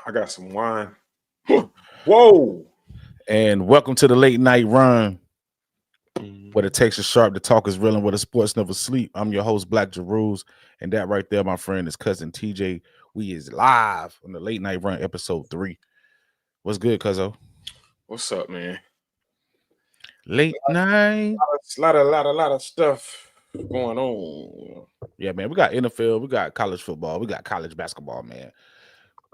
I got some wine. Whoa. And welcome to the late night run where the text is sharp, the talk is real, and where the sports never sleep. I'm your host, Black Jeruz, and that right there, my friend, is cousin TJ. We is live on the late night run, episode 3. What's good, cuzzo? What's up, man? Late night. A lot of stuff going on. Yeah, man. We got NFL, we got college football, we got college basketball, man.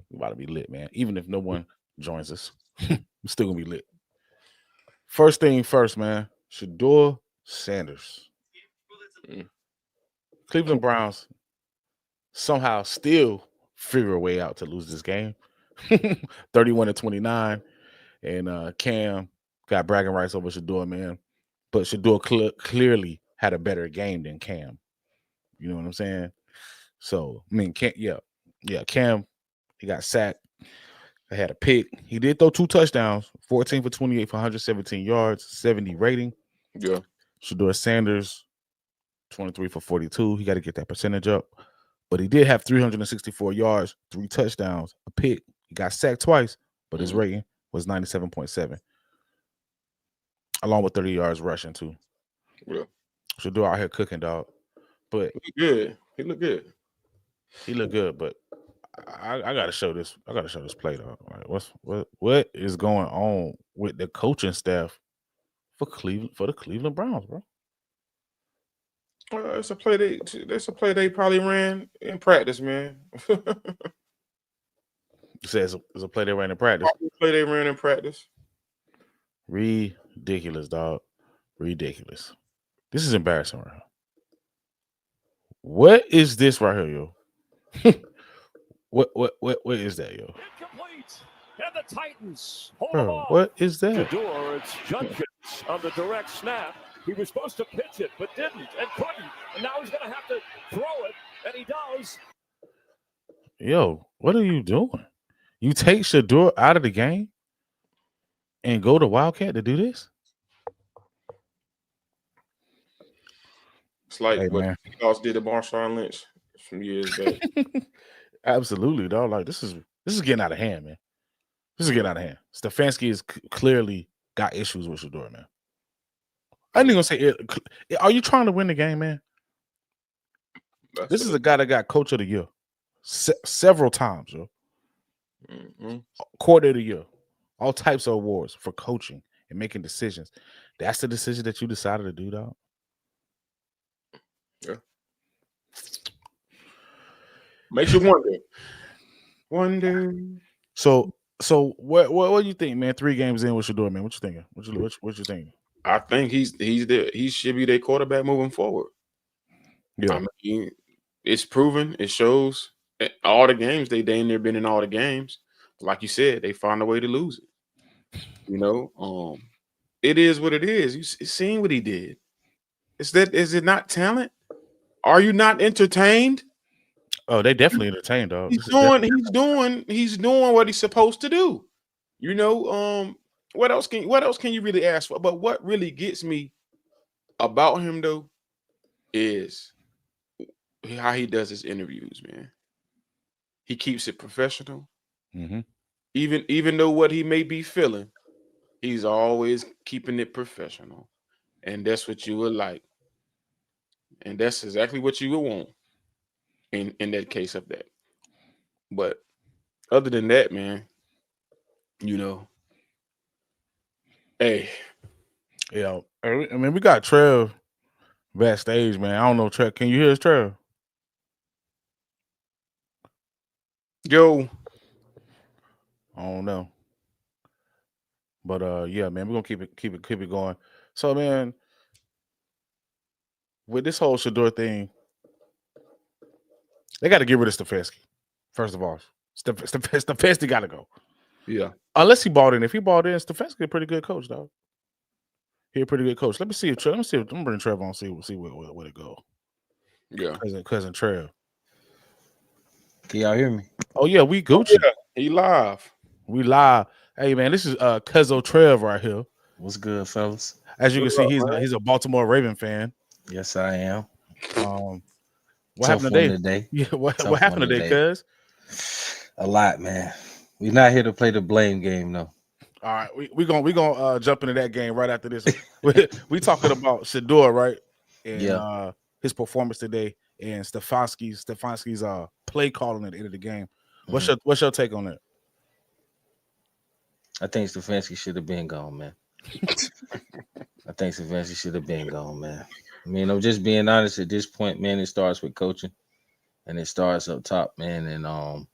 We about to be lit, man. Even if no one joins us, we're still gonna be lit. First thing first, man. SHEDEUR Sanders. Cleveland Browns somehow still figure a way out to lose this game. 31-29. And Cam got bragging rights over SHEDEUR, man. But SHEDEUR clearly had a better game than Cam. You know what I'm saying? So, I mean, Cam, he got sacked. I had a pick. He did throw 2 touchdowns, 14 for 28 for 117 yards, 70 rating. Yeah. SHEDEUR Sanders, 23 for 42. He got to get that percentage up. But he did have 364 yards, 3 touchdowns, a pick. He got sacked twice, but his rating was 97.7. Along with 30 yards rushing, too. Yeah. SHEDEUR out here cooking, dog. But He looked good. He looked good, but I gotta show this. I gotta show this play, though. Like, what is going on with the coaching staff for the Cleveland Browns, bro? It's a play they probably ran in practice, man. You said it's a play they ran in practice. Play they ran in practice. Ridiculous, dog. Ridiculous. This is embarrassing right here. What is this right here, yo? What is that, yo? Incomplete. And the Titans hold Bro, the ball. what is that? SHEDEUR, it's Judkins on the direct snap. He was supposed to pitch it, but didn't and couldn't. And now he's going to have to throw it, and he does. Yo, what are you doing? You take SHEDEUR out of the game and go to Wildcat to do this? It's like what Charles did to Marshawn Lynch some years back. Absolutely, dog. Like this is getting out of hand, man. This is getting out of hand. Stefanski is clearly got issues with SHEDEUR, man. I ain't gonna say it. Are you trying to win the game, man? This is a guy that got coach of the year several times, yo. Quarter of the year, all types of awards for coaching and making decisions. That's the decision that you decided to do, dog. Yeah. Makes you wonder. So what do you think, man? 3 games in with SHEDEUR, man. What you thinking? What you thinking? I think he should be their quarterback moving forward. Yeah, I mean, it's proven. It shows. All the games they damn near been in all the games. Like you said, they found a way to lose it. You know, it is what it is. You seen what he did. Is it not talent? Are you not entertained? Oh, they definitely entertained, dog. He's doing what he's supposed to do. You know, what else can you really ask for? But what really gets me about him though is how he does his interviews, man. He keeps it professional. Mm-hmm. Even though what he may be feeling, he's always keeping it professional. And that's what you would like. And that's exactly what you would want in that case of that. But other than that, man, you know, hey. Yeah, I mean, we got Trev backstage, man. I don't know, Trev. Can you hear us, Trev? Yo. I don't know. But yeah, man, we're gonna keep it going. So, man, with this whole SHEDEUR thing, they got to get rid of Stefanski. First of all, Stefanski got to go. Yeah. Unless he bought in. If he bought in, Stefanski a pretty good coach, dog. He a pretty good coach. Let me see if I'm gonna bring Trev on, see where it go. Yeah. Cousin Trev. Can y'all hear me? Oh yeah, we Gucci. Yeah, he live. We live. Hey man, this is Cuzzo Trev right here. What's good, fellas? As you can see, he's a Baltimore Raven fan. Yes, I am. What happened today? Yeah, what happened today, cuz? A lot, man. We're not here to play the blame game, though. All right, we gonna jump into that game right after this. we talking about SHEDEUR, right? And his performance today and Stefanski's play calling at the end of the game. What's your take on that? I think Stefanski should have been gone, man. I think Stefanski should have been gone, man. I mean, I'm just being honest at this point, man. It starts with coaching, and it starts up top, man. And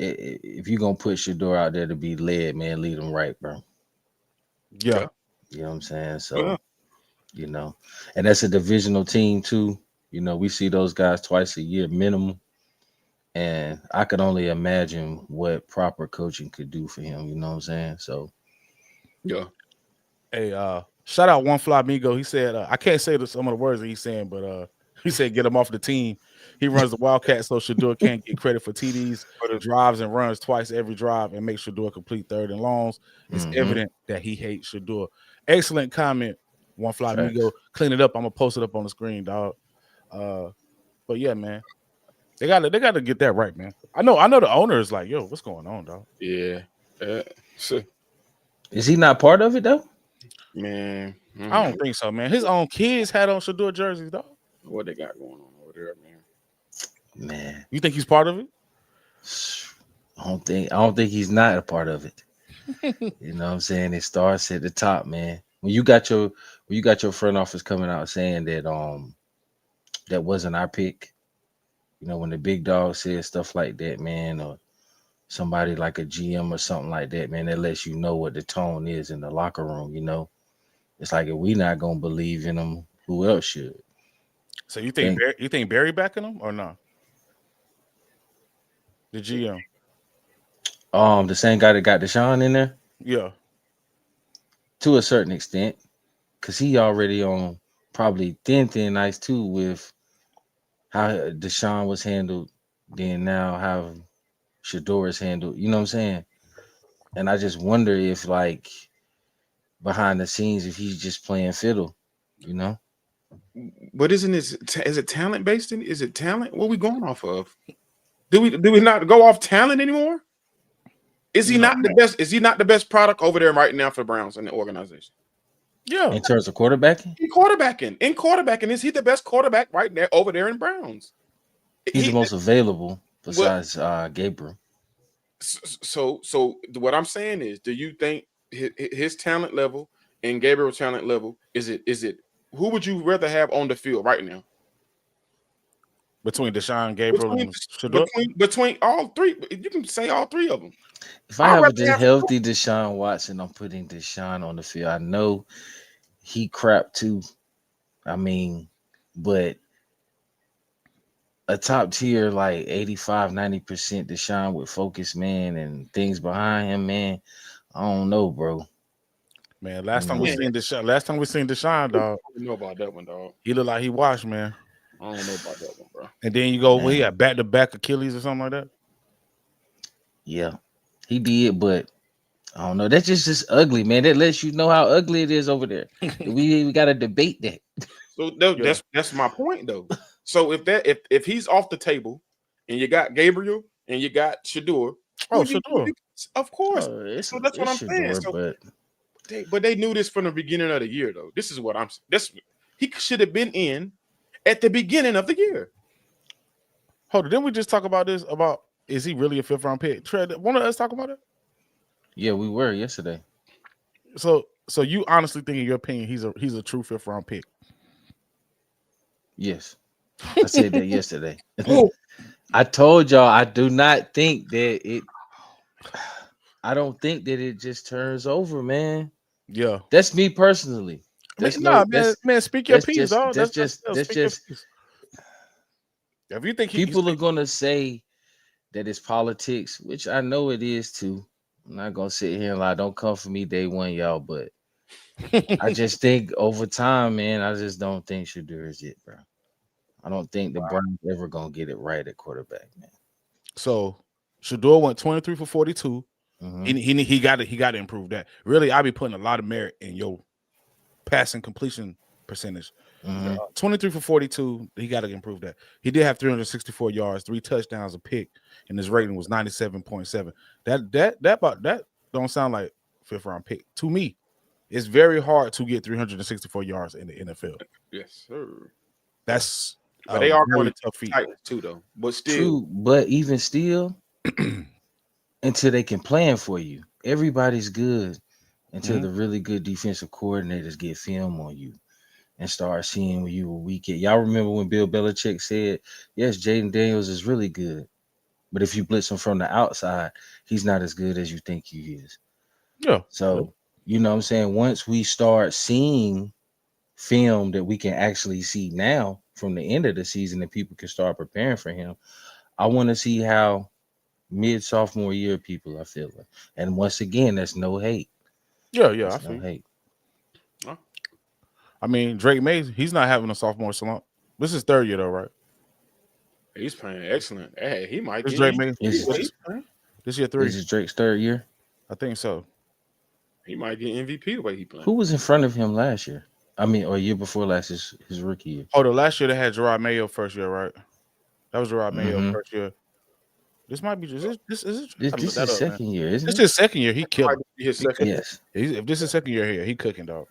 if you're gonna put SHEDEUR out there to be led, man, lead them right, bro. Yeah. You know what I'm saying? So, you know, and that's a divisional team too. You know, we see those guys twice a year minimum. And I could only imagine what proper coaching could do for him. You know what I'm saying? So, yeah. Hey, shout out One Fly Migo. He said, I can't say some of the words that he's saying, but he said get him off the team. He runs the Wildcat, so SHEDEUR can't get credit for TDs, drives and runs twice every drive, and makes SHEDEUR complete third and longs. It's evident that he hates SHEDEUR. Excellent comment, One Fly Migo. Clean it up. I'm gonna post it up on the screen, dog. But yeah, man. They gotta get that right, man. I know the owner is like, yo, what's going on, dog? Yeah. Is he not part of it though? Man. I don't think so, man. His own kids had on SHEDEUR jerseys, dog. What they got going on over there, man? Man. You think he's part of it? I don't think he's not a part of it. You know what I'm saying? It starts at the top, man. When you got your front office coming out saying that that wasn't our pick. You know, when the big dog says stuff like that, man, or somebody like a GM or something like that, man, that lets you know what the tone is in the locker room, you know. It's like if we not gonna believe in them, who else should? So you think Barry backing him or not? The GM. The same guy that got Deshaun in there? Yeah. To a certain extent. Cause he already on probably thin ice too with how Deshaun was handled, then now how SHEDEUR is handled. You know what I'm saying? And I just wonder if, like, behind the scenes, if he's just playing fiddle, you know? But is it talent based? Is it talent? What are we going off of? Do we not go off talent anymore? Is he not the best? Is he not the best product over there right now for Browns and the organization? Yeah. In terms of quarterbacking? In quarterbacking, is he the best quarterback right there over there in Browns? He's the most available besides Gabriel. So what I'm saying is, do you think his talent level and Gabriel's talent level is it? Who would you rather have on the field right now? Between Deshaun, Gabriel, and SHEDEUR? Between all three, you can say all three of them. If I have a healthy Deshaun Watson, I'm putting Deshaun on the field. I know he crap too. I mean, but a top tier like 85-90% Deshaun with focus, man, and things behind him, man. I don't know, bro. Man, last time we seen Deshaun, dog. I don't know about that one, dog. He looked like he washed, man. I don't know about that one, bro. And then you go, well, he had back-to-back Achilles or something like that. Yeah, he did, but I don't know. That's just ugly, man. That lets you know how ugly it is over there. we got to debate that. So that's my point, though. So if he's off the table, and you got Gabriel and you got SHEDEUR, SHEDEUR, of course. So that's what I'm saying. So, but they knew this from the beginning of the year, though. This is what I'm. He should have been in at the beginning of the year. Hold on, didn't we just talk about this? About is he really a 5th round pick? Tread, one of us talk about it. Yeah, we were yesterday. So you honestly think, in your opinion, he's a true 5th round pick? Yes, I said that yesterday. I told y'all I do not think that it. I don't think that it just turns over, man. Yeah, that's me personally. Man, speak your piece, dog. That's just. If you think people are gonna say that it's politics, which I know it is too. I'm not gonna sit here and lie. Don't come for me day one, y'all. But I just think over time, man, I just don't think SHEDEUR is it, bro. I don't think the Browns ever gonna get it right at quarterback, man. So SHEDEUR went 23 for 42. He got to improve that. Really, I be putting a lot of merit in your passing completion percentage. Mhm. 23 for 42. He got to improve that. He did have 364 yards, 3 touchdowns, a pick, and his rating was 97.7. That don't sound like fifth round pick to me. It's very hard to get 364 yards in the NFL. Yes, sir. That's But they are going very to tough feat. Titans too, though. But still, True, but even still, until they can plan for you, everybody's good until Mhm. the really good defensive coordinators get film on you and start seeing where you were weak at. Y'all remember when Bill Belichick said, "Yes, Jaden Daniels is really good, but if you blitz him from the outside, he's not as good as you think he is." Yeah. So, you know what I'm saying? Once we start seeing film that we can actually see now from the end of the season and people can start preparing for him, I want to see how mid sophomore year people are feeling. And once again, that's no hate. Yeah. I That's feel no you. hate. I mean, Drake May, he's not having a sophomore slump. This is third year though, right? he's playing excellent. Hey, he might This get Drake in. May. Is This year 3. Is it Drake's third year? I think so. He might get MVP the way he playing. Who was in front of him last year? I mean, or year before last, his rookie year. Oh, the last year they had Gerard Mayo first year, right? That was Gerard Mayo Mhm. first year. This might be just this is it? This I gotta look is that his up, man. second year, isn't This is it? his second year. He Might killing. be his He second. cooking. Yes. If this is second year here, he cooking, dog.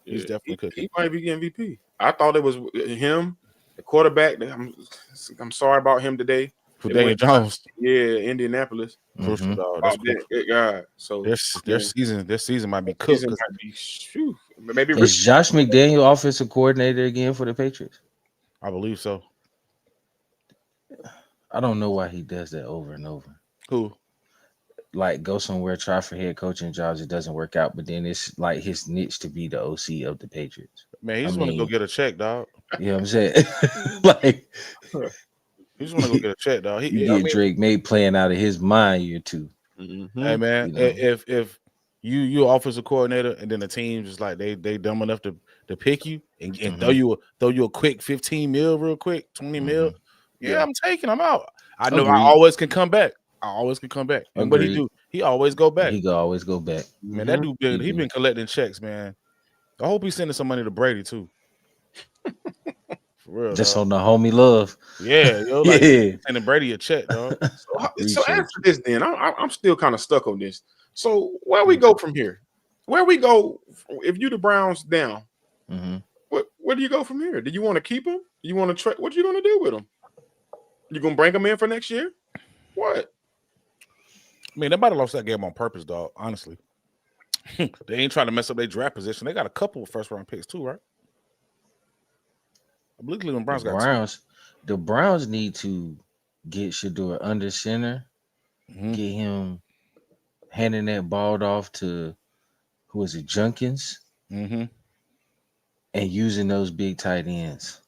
He's Yeah, definitely cooking. he might be MVP. I thought it was him, the quarterback. I'm sorry about him today. For It Daniel went- Jones, Yeah, Indianapolis. crucial, Mhm. dog. That's crucial. That guy. So Their season might be cooked. season 'Cause- might be shoo, maybe Is Josh McDaniel offensive coordinator again for the Patriots? I believe so. I don't know why he does that over and over. Who? Like go somewhere, try for head coaching jobs, it doesn't work out, but then it's like his niche to be the OC of the Patriots. Man, he I just want to go mean, get a check, dog. you know what I'm saying? Like He just want to go get a check, dog. you I get mean, Drake May playing out of his mind year two. hey man, You know. if you offensive coordinator and then the team just like they dumb enough to pick you and throw you a quick 15 mil real quick, 20 mil. Yeah, I'm taking him out. I know I Agreed. always can come back. And what he Agreed. do? He always go back. He could always go back. Man, that dude He been collecting checks, man. I hope he's sending some money to Brady too. For real, Just dog. on the homie love. Yeah, yo, like Yeah. sending Brady a check, dog. So Appreciate answer this then. I'm still kind of stuck on this. So where we go from here? Where we go if you the Browns down? Mhm. Where do you go from here? Do you want to keep him? You want to trade? What you going to do with him? You gonna bring him in for next year? What? I mean, they might have lost that game on purpose, dog. Honestly, they ain't trying to mess up their draft position. They got a couple of first round picks too, right? I believe Cleveland Browns got two. The Browns need to get SHEDEUR under center, get him handing that ball off to who is it, Junkins, and using those big tight ends.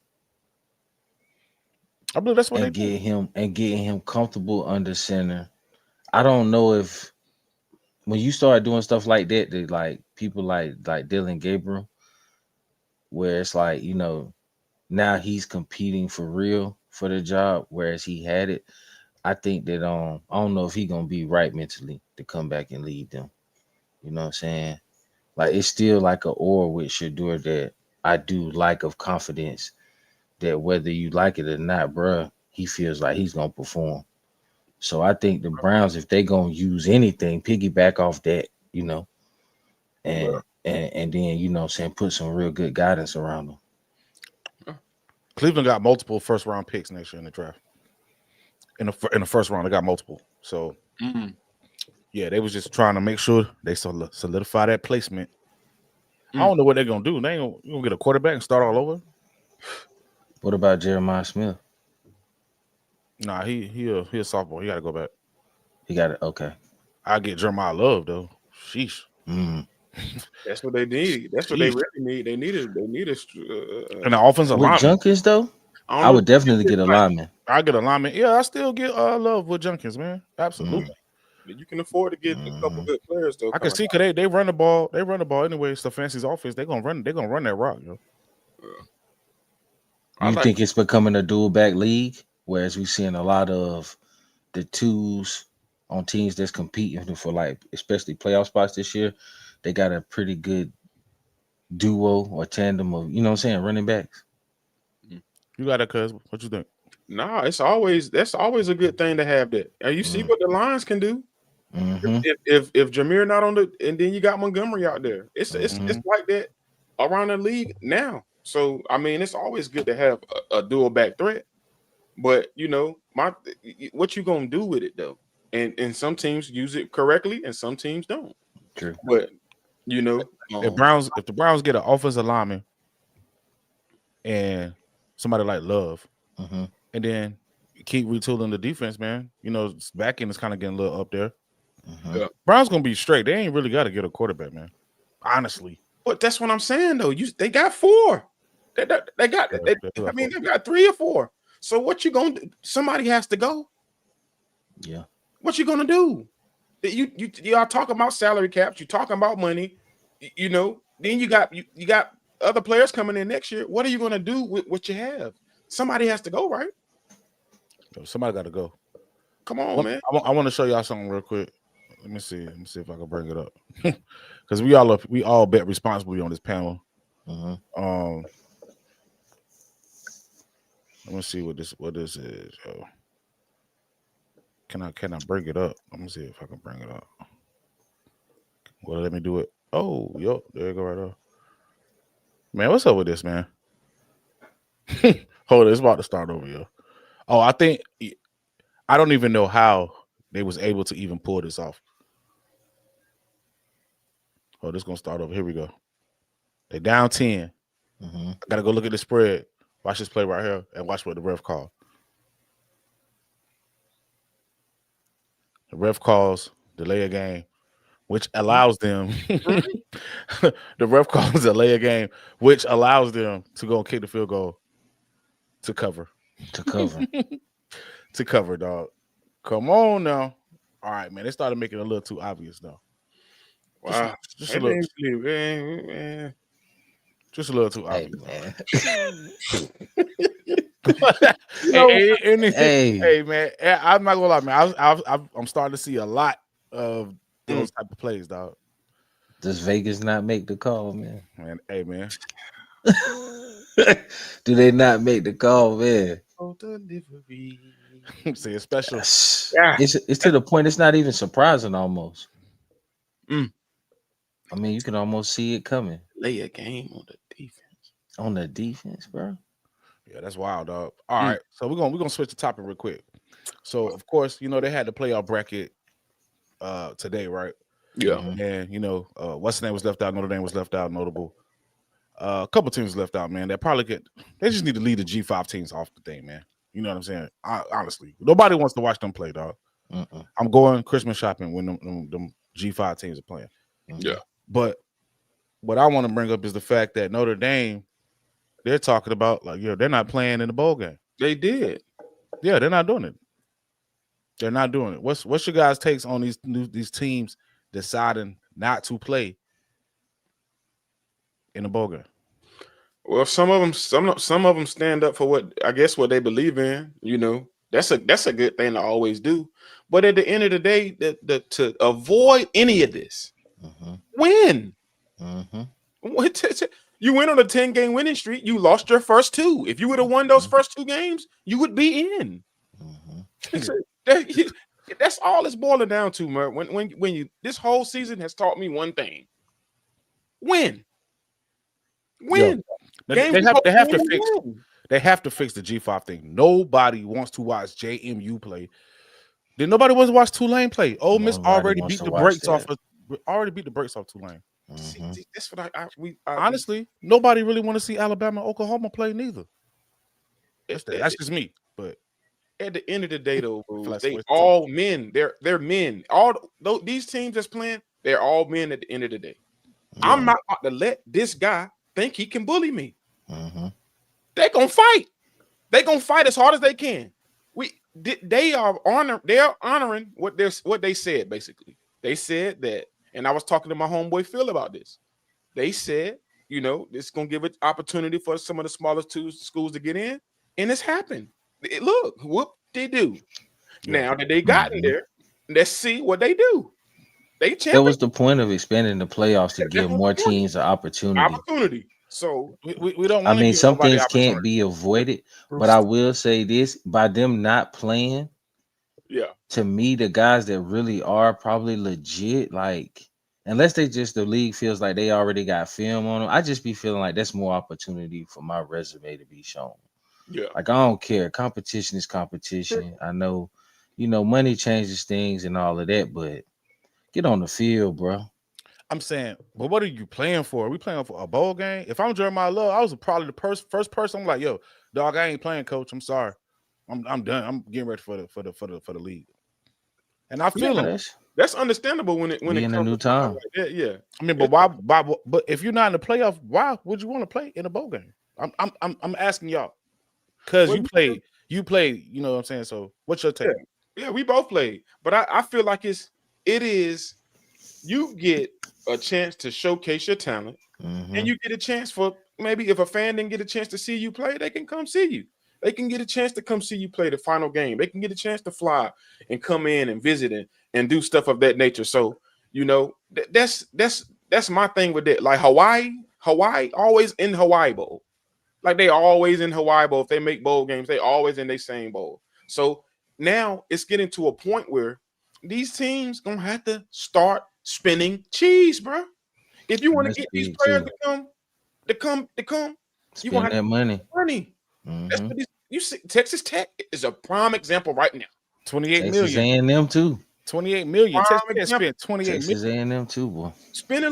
I believe that's what and they do. getting him comfortable under center. I don't know if when you start doing stuff like that, that like people like Dylan Gabriel, where it's like, you know, now he's competing for real for the job, whereas he had it. I think that I don't know if he gonna be right mentally to come back and lead them. You know what I'm saying? Like it's still like a or with SHEDEUR that I do like of confidence that whether you like it or not, bruh, he feels like he's gonna perform. So I think the Browns, if they gonna use anything, piggyback off that, you know, and then you know what I'm saying, put some real good guidance around them. Cleveland got multiple first round picks next year in the draft. In the first round, they got multiple. So yeah, they was just trying to make sure they solidify that placement. I don't know what they're gonna do. They ain't gonna get a quarterback and start all over. What about Jeremiah Smith? Nah, he a sophomore. He got to go back. He got it. Okay. I get Jeremiah Love though. Sheesh. That's what they need. That's what they really need. They need an offensive with lineman. Junkins though. I would definitely get a lineman. I get a lineman. Yeah, I still get Love with Junkins, man. Absolutely. You can afford to get a couple good players though. I can see because they run the ball. They run the ball anyway. Stefanski's offense. They're gonna run that rock, yo. You think it's becoming a dual back league, whereas we've seen a lot of the twos on teams that's competing for like especially playoff spots this year. They got a pretty good duo or tandem of, you know what I'm saying, running backs. You got it, cuz. What you think? Nah, that's always a good thing to have that. And you see what the Lions can do. Mm-hmm. If Jameer not on the, and then you got Montgomery out there, it's like that around the league now. So I mean, it's always good to have a dual back threat. But what you gonna do with it though? And some teams use it correctly, and some teams don't. True. But if the Browns get an offensive lineman and somebody like Love, and then keep retooling the defense, man. Back end is kind of getting a little up there. Yeah. Browns gonna be straight. They ain't really got to get a quarterback, man. Honestly, but that's what I'm saying though. They got 4. They got. They've got 3 or 4. So what you gonna do? Somebody has to go. Yeah. What you gonna do? Y'all talking about salary caps. You talking about money. Then you got other players coming in next year. What are you gonna do with what you have? Somebody has to go, right? Somebody got to go. Come on, man. I want to show y'all something real quick. Let me see if I can bring it up. Because we all bet responsibly on this panel. Let me see what this is. Can I bring it up? Let me see if I can bring it up. Well, let me do it. Oh, yo, there you go right there. Man, what's up with this, man? Hold on, it's about to start over, yo. Oh, I don't even know how they was able to even pull this off. Oh, this is gonna start over. Here we go. They down 10. I gotta go look at the spread. Watch this play right here and watch what the ref called. The ref calls delay a game, which allows them. The ref calls delay a game, which allows them to go and kick the field goal to cover. To cover, dog. Come on now. All right, man. They started making it a little too obvious, though. Wow. Just a little too obvious. Hey, man. I'm not gonna lie, man. I'm starting to see a lot of those type of plays, dog. Does Vegas not make the call, man? Hey, man. Do they not make the call, man? Delivery. See, it's special. Yeah. It's to the point it's not even surprising almost. I mean, you can almost see it coming. Lay a game on the defense. On the defense, bro. Yeah, that's wild, dog. All right, so we're gonna switch the topic real quick. So, of course, they had the playoff bracket today, right? Yeah. And what's the name was left out? Notre Dame was left out. Notable. A couple teams left out, man. They just need to lead the G5 teams off the thing, man. You know what I'm saying? Honestly, nobody wants to watch them play, dog. I'm going Christmas shopping when them G5 teams are playing. Yeah. But what I want to bring up is the fact that Notre Dame, they're talking about they're not playing in the bowl game. They did. Yeah, they're not doing it. They're not doing it. What's your guys' takes on these teams deciding not to play in the bowl game? Well, some of them stand up for what they believe in. That's a good thing to always do. But at the end of the day, to avoid any of this, win. You went on a 10-game winning streak. You lost your first 2. If you would have won those first 2 games, you would be in. That's all it's boiling down to, man. When you this whole season has taught me one thing: win. Win. They have to fix the G5 thing. Nobody wants to watch JMU play. Then nobody wants to watch Tulane play. Ole Miss already beat the brakes off. Already beat the brakes off Tulane. See, that's what honestly, nobody really want to see Alabama, Oklahoma play neither. That's just me. But at the end of the day, though, they all men. They're men. All these teams that's playing, they're all men at the end of the day. Yeah. I'm not about to let this guy think he can bully me. They're gonna fight. They're gonna fight as hard as they can. They are honoring what they said. Basically, they said that, and I was talking to my homeboy Phil about this. They said, it's gonna give an opportunity for some of the smallest schools to get in, and it's happened. Look, whoop they do. Yeah. Now that they got in there, let's see what they do. They That champion. was the point of expanding the playoffs to give more teams an opportunity. So We don't I want to mean, give some nobody things can't opportunity. be avoided, but I will say this: by them not playing, yeah, to me, the guys that really are probably legit, like unless they just the league feels like they already got film on them, I just be feeling like that's more opportunity for my resume to be shown. yeah. Like I don't care. Competition is competition. I know, money changes things and all of that, but get on the field, bro. I'm saying, but what are you playing for? Are we playing for a bowl game? If I'm Jeremiah Love, I was probably the first person. I'm like, yo, dog, I ain't playing, coach. I'm sorry. I'm done. I'm getting ready for the league. And I feel Yeah, him. That's understandable when it we in a comes new to something time. like that. Yeah, I mean, but why? But if you're not in the playoff, why would you want to play in a bowl game? I'm asking y'all because Well, you played. You know what I'm saying? So what's your take? yeah, we both played, but I feel like it is you get a chance to showcase your talent, and you get a chance for maybe if a fan didn't get a chance to see you play, they can come see you. They can get a chance to come see you play the final game. They can get a chance to fly and come in and visit and do stuff of that nature. So that's my thing with that. Like Hawaii always in Hawaii Bowl. Like they always in Hawaii Bowl. If they make bowl games, they always in their same bowl. So now it's getting to a point where these teams gonna have to start spending cheese, bro. If you want to That's get these big players too. to come, you gonna Spend have to that money. spend money. That's what you see. Texas Tech is a prime example right now. 28 Texas million. A&M too. 28 million. Prime Texas Tech example. spent 28 Texas million. A&M too, boy. Spend a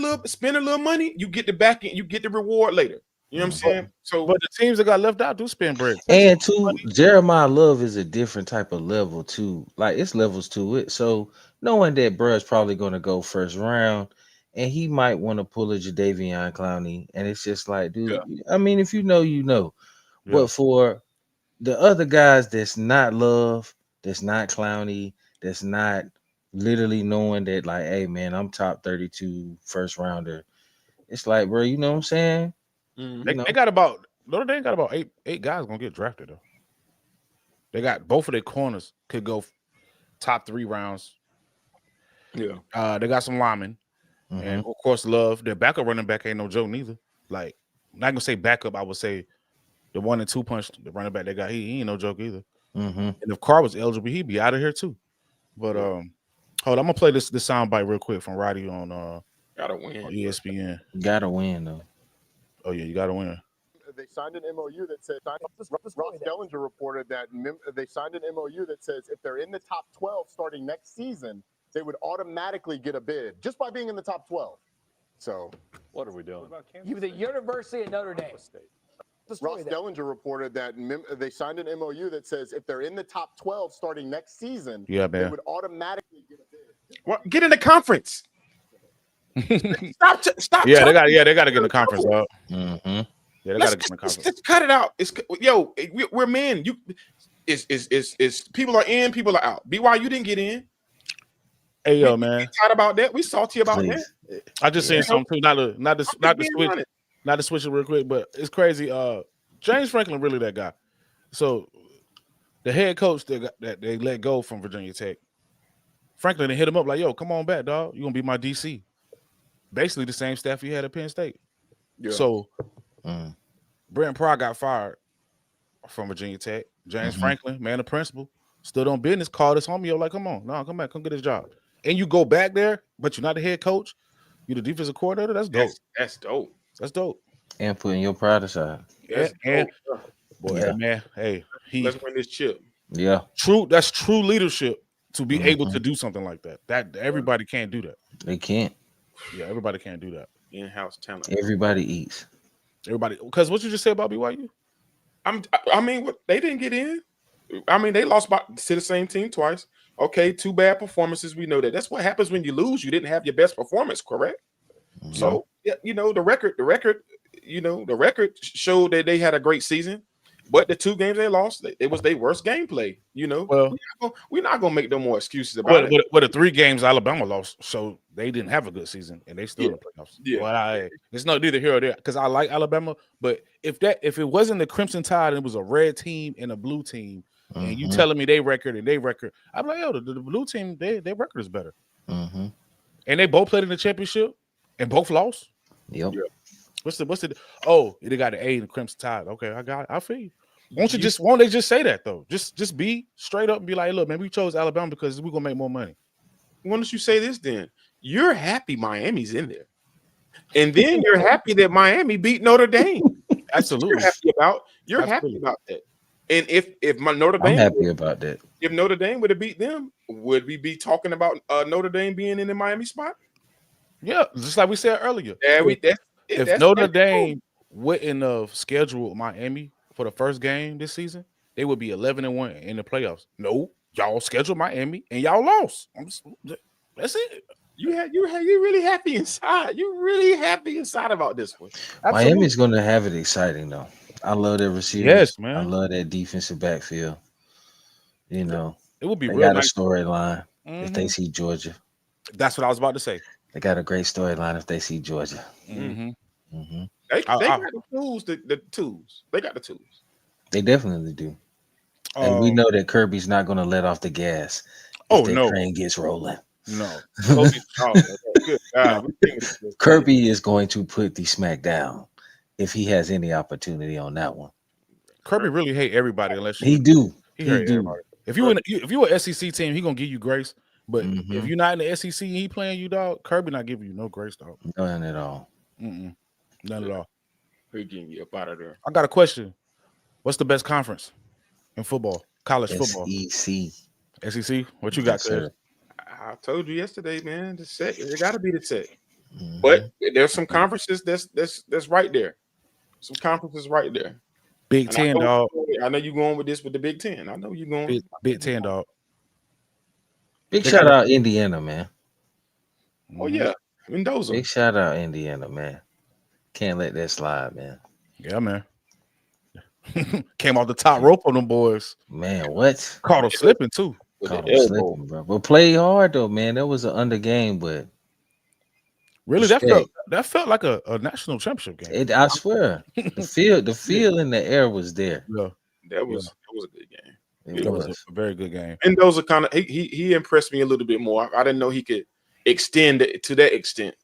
little money, you get the back end, you get the reward later. You know what I'm saying? So, But the teams that got left out do spend bread. And too, Jeremiah Love is a different type of level too. Like it's levels to it. So knowing that bruh is probably gonna go first round, and he might want to pull a Jadeveon Clowney, and it's just like, dude. I mean, if you know, you know. Yeah. But for the other guys, that's not Love, that's not Clowney, that's not literally knowing that, like, hey man, I'm top 32 first rounder. It's like, bro, you know what I'm saying? mhm. They got about Notre Dame got about eight guys gonna get drafted though. They got both of their corners could go top 3 rounds. Yeah. They got some linemen, and of course, Love. Their backup running back ain't no joke neither. Like, I'm not gonna say backup. I would say the 1 and 2 punch the running back they got. He ain't no joke either. And if Carr was eligible, he'd be out of here too. But hold on, I'm gonna play this sound bite real quick from Roddy on Gotta win. on ESPN. Gotta win though. Oh yeah, you gotta win. They signed an MOU that said Ross Dellinger reported that they signed an MOU that says if they're in the top 12 starting next season, they would automatically get a bid just by being in the top 12. So What are we doing? You, the University of Notre Dame. Ross Dellinger reported that they signed an MOU that says if they're in the top 12 starting next season, Yeah, they man. would automatically get a bid. Well, get in the conference. Stop. Yeah, they got to get in the conference, dog. Yeah, they got Let's to get in the conference. just cut it out. We're men. It's people are in, people are out. BYU didn't get in. Hey yo, We man. tight about that. We salty about Please. that. I just seen something too. Not to switch it real quick, but it's crazy. James Franklin really that guy. So the head coach that they let go from Virginia Tech, Franklin hit him up like, "Yo, come on back, dog. You gonna be my DC." Basically the same staff he had at Penn State. Yeah. So Brent Pry got fired from Virginia Tech. James Franklin, man of principle, stood on business, called his homie, yo, like, come on, no, come back, come get his job. And you go back there, but you're not the head coach. You're the defensive coordinator. That's dope. That's dope. That's dope. And putting your pride aside. And boy, Yeah. man, hey, Let's win this chip. Yeah. That's true leadership to be able to do something like that. That everybody can't do that. They can't. Yeah, everybody can't do that. In-house talent. Everybody eats. Everybody, because what you just said about BYU? I mean, they didn't get in. I mean, they lost to the same team twice. Okay, 2 bad performances. We know that. That's what happens when you lose. You didn't have your best performance, correct? So, yeah, the record showed that they had a great season. But the 2 games they lost, it was their worst gameplay. Well, we're not gonna make no more excuses about it. But the 3 games Alabama lost, so they didn't have a good season, and they still in the playoffs. Yeah. Well, it's not neither here or there because I like Alabama. But if it wasn't the Crimson Tide and it was a red team and a blue team, and you telling me they record, I'm like, yo, the blue team, their record is better. And they both played in the championship and both lost. Yep. Yeah. What's the oh, they got the A in the Crimson Tide. Okay, I feel you. Won't they just say that though? Just be straight up and be like, look, man, we chose Alabama because we're gonna make more money. Why don't you say this then? You're happy Miami's in there. And then you're happy that Miami beat Notre Dame. Absolutely. You're happy about that. And if my Notre Dame, I'm happy about that. If Notre Dame would have beat them, would we be talking about Notre Dame being in the Miami spot? Yeah, just like we said earlier. If Notre Dame wouldn't have scheduled Miami for the first game this season, they would be 11-1 in the playoffs. No, y'all scheduled Miami and y'all lost. That's it. You really happy inside. You really happy inside about this one. Miami's going to have it exciting though. I love their receivers. Yes, man. I love that defensive backfield. You know, it would be they real got nice. a storyline if they see Georgia. That's what I was about to say. They got a great storyline if they see Georgia. They got the tools. The tools. They got the tools. They definitely do. And we know that Kirby's not going to let off the gas if the train gets rolling. No. Good God. Kirby is going to put the smack down if he has any opportunity on that one. Kirby really hate everybody unless he do. He hate everybody. If you an SEC team, he gonna give you grace. But if you're not in the SEC and he playing you, dog, Kirby not giving you no grace, dog. None at all. None at all. He getting you up out of there. I got a question. What's the best conference in football? College football. SEC. What you got, sir? I told you yesterday, man. The SEC. It got to be the SEC. But there's some conferences that's right there. Some conferences right there. Big Ten, dog. I know you're going with this with the Big Ten. I know you're going Big Ten, dog. Big shout out Indiana, man. Oh yeah, Mendoza. Big shout out Indiana, man. Can't let that slide, man. Yeah, man. Came off the top rope on them boys. Man, what? Caught him slipping too. Caught him slipping, bro. But play hard though, man. That was an under game, but really, that felt like a national championship game. I swear, the feel in the air was there. Yeah, that was a good game. It was a very good game. And those are kind of he impressed me a little bit more. I didn't know he could extend it to that extent,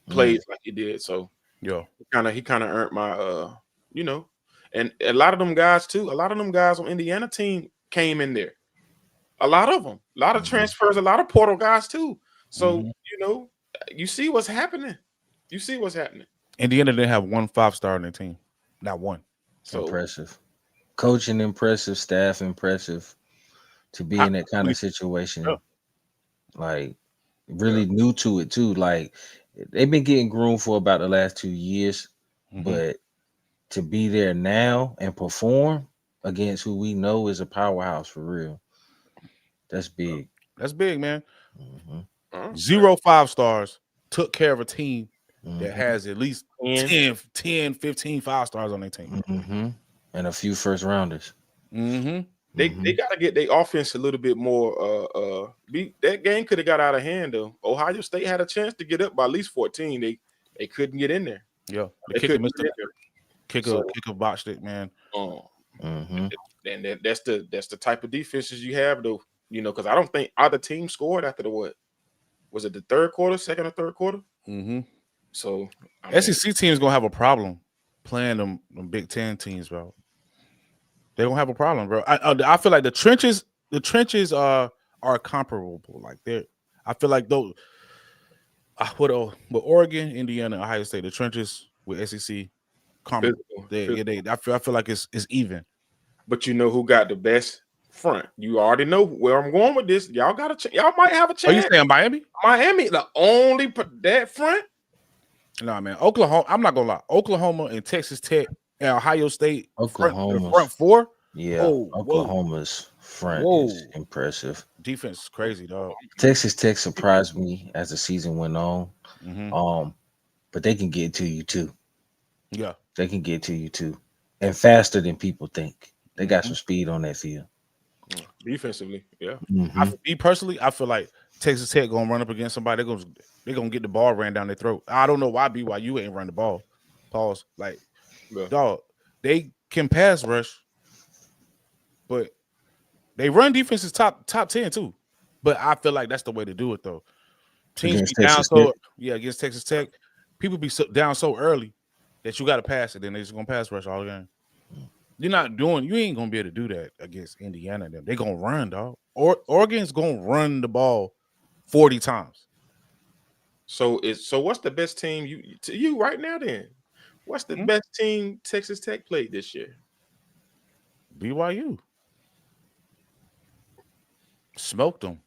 plays like he did. So yeah, he kind of earned my and a lot of them guys too. A lot of them guys on Indiana team came in there. A lot of them, a lot of transfers, a lot of portal guys too. So you see what's happening. Indiana didn't have 1 5-star on their team, not one. So impressive. Coaching impressive, staff impressive to be in that kind of situation. Yeah. Like really new to it too. Like they've been getting groomed for about the last 2 years, but to be there now and perform against who we know is a powerhouse for real. That's big. That's big, man. 0 5-stars, took care of a team that has at least 10, 15 5-stars on their team. And a few first rounders. They got to get their offense a little bit more. That game could have got out of hand though. Ohio State had a chance to get up by at least 14. They couldn't get in there. Yeah, kicker botched it, man. And that's the type of defenses you have though. Because I don't think either team scored after was it the second or third quarter? So SEC teams gonna have a problem playing them Big Ten teams, bro. They don't have a problem, bro. I feel like the trenches are comparable. Like I feel like those with Oregon, Indiana, Ohio State, the trenches with SEC comparable. I feel like it's even. But you know who got the best front? You already know where I'm going with this. Y'all might have a chance. Are you saying Miami? Miami, the only that front. No, man. Oklahoma. I'm not gonna lie. Oklahoma and Texas Tech and Ohio State. Front four. Yeah, Oklahoma's front is impressive. Defense is crazy, dog. Texas Tech surprised me as the season went on. But they can get to you too. Yeah, they can get to you too, and faster than people think. They got some speed on that field. Defensively, yeah. Me personally, I feel like Texas Tech gonna run up against somebody. They're gonna get the ball ran down their throat. I don't know why BYU ain't run the ball. Pause. Like, dog, they can pass rush, but they run defense is top 10 too. But I feel like that's the way to do it though. teams Against be down Texas so Tech? against Texas Tech, people be down so early that you got to pass it. Then they just gonna pass rush all the game. You ain't gonna be able to do that against Indiana. They're gonna run, dog. Oregon's gonna run the ball 40 times. So what's the best team you right now then? What's the best team Texas Tech played this year? BYU smoked them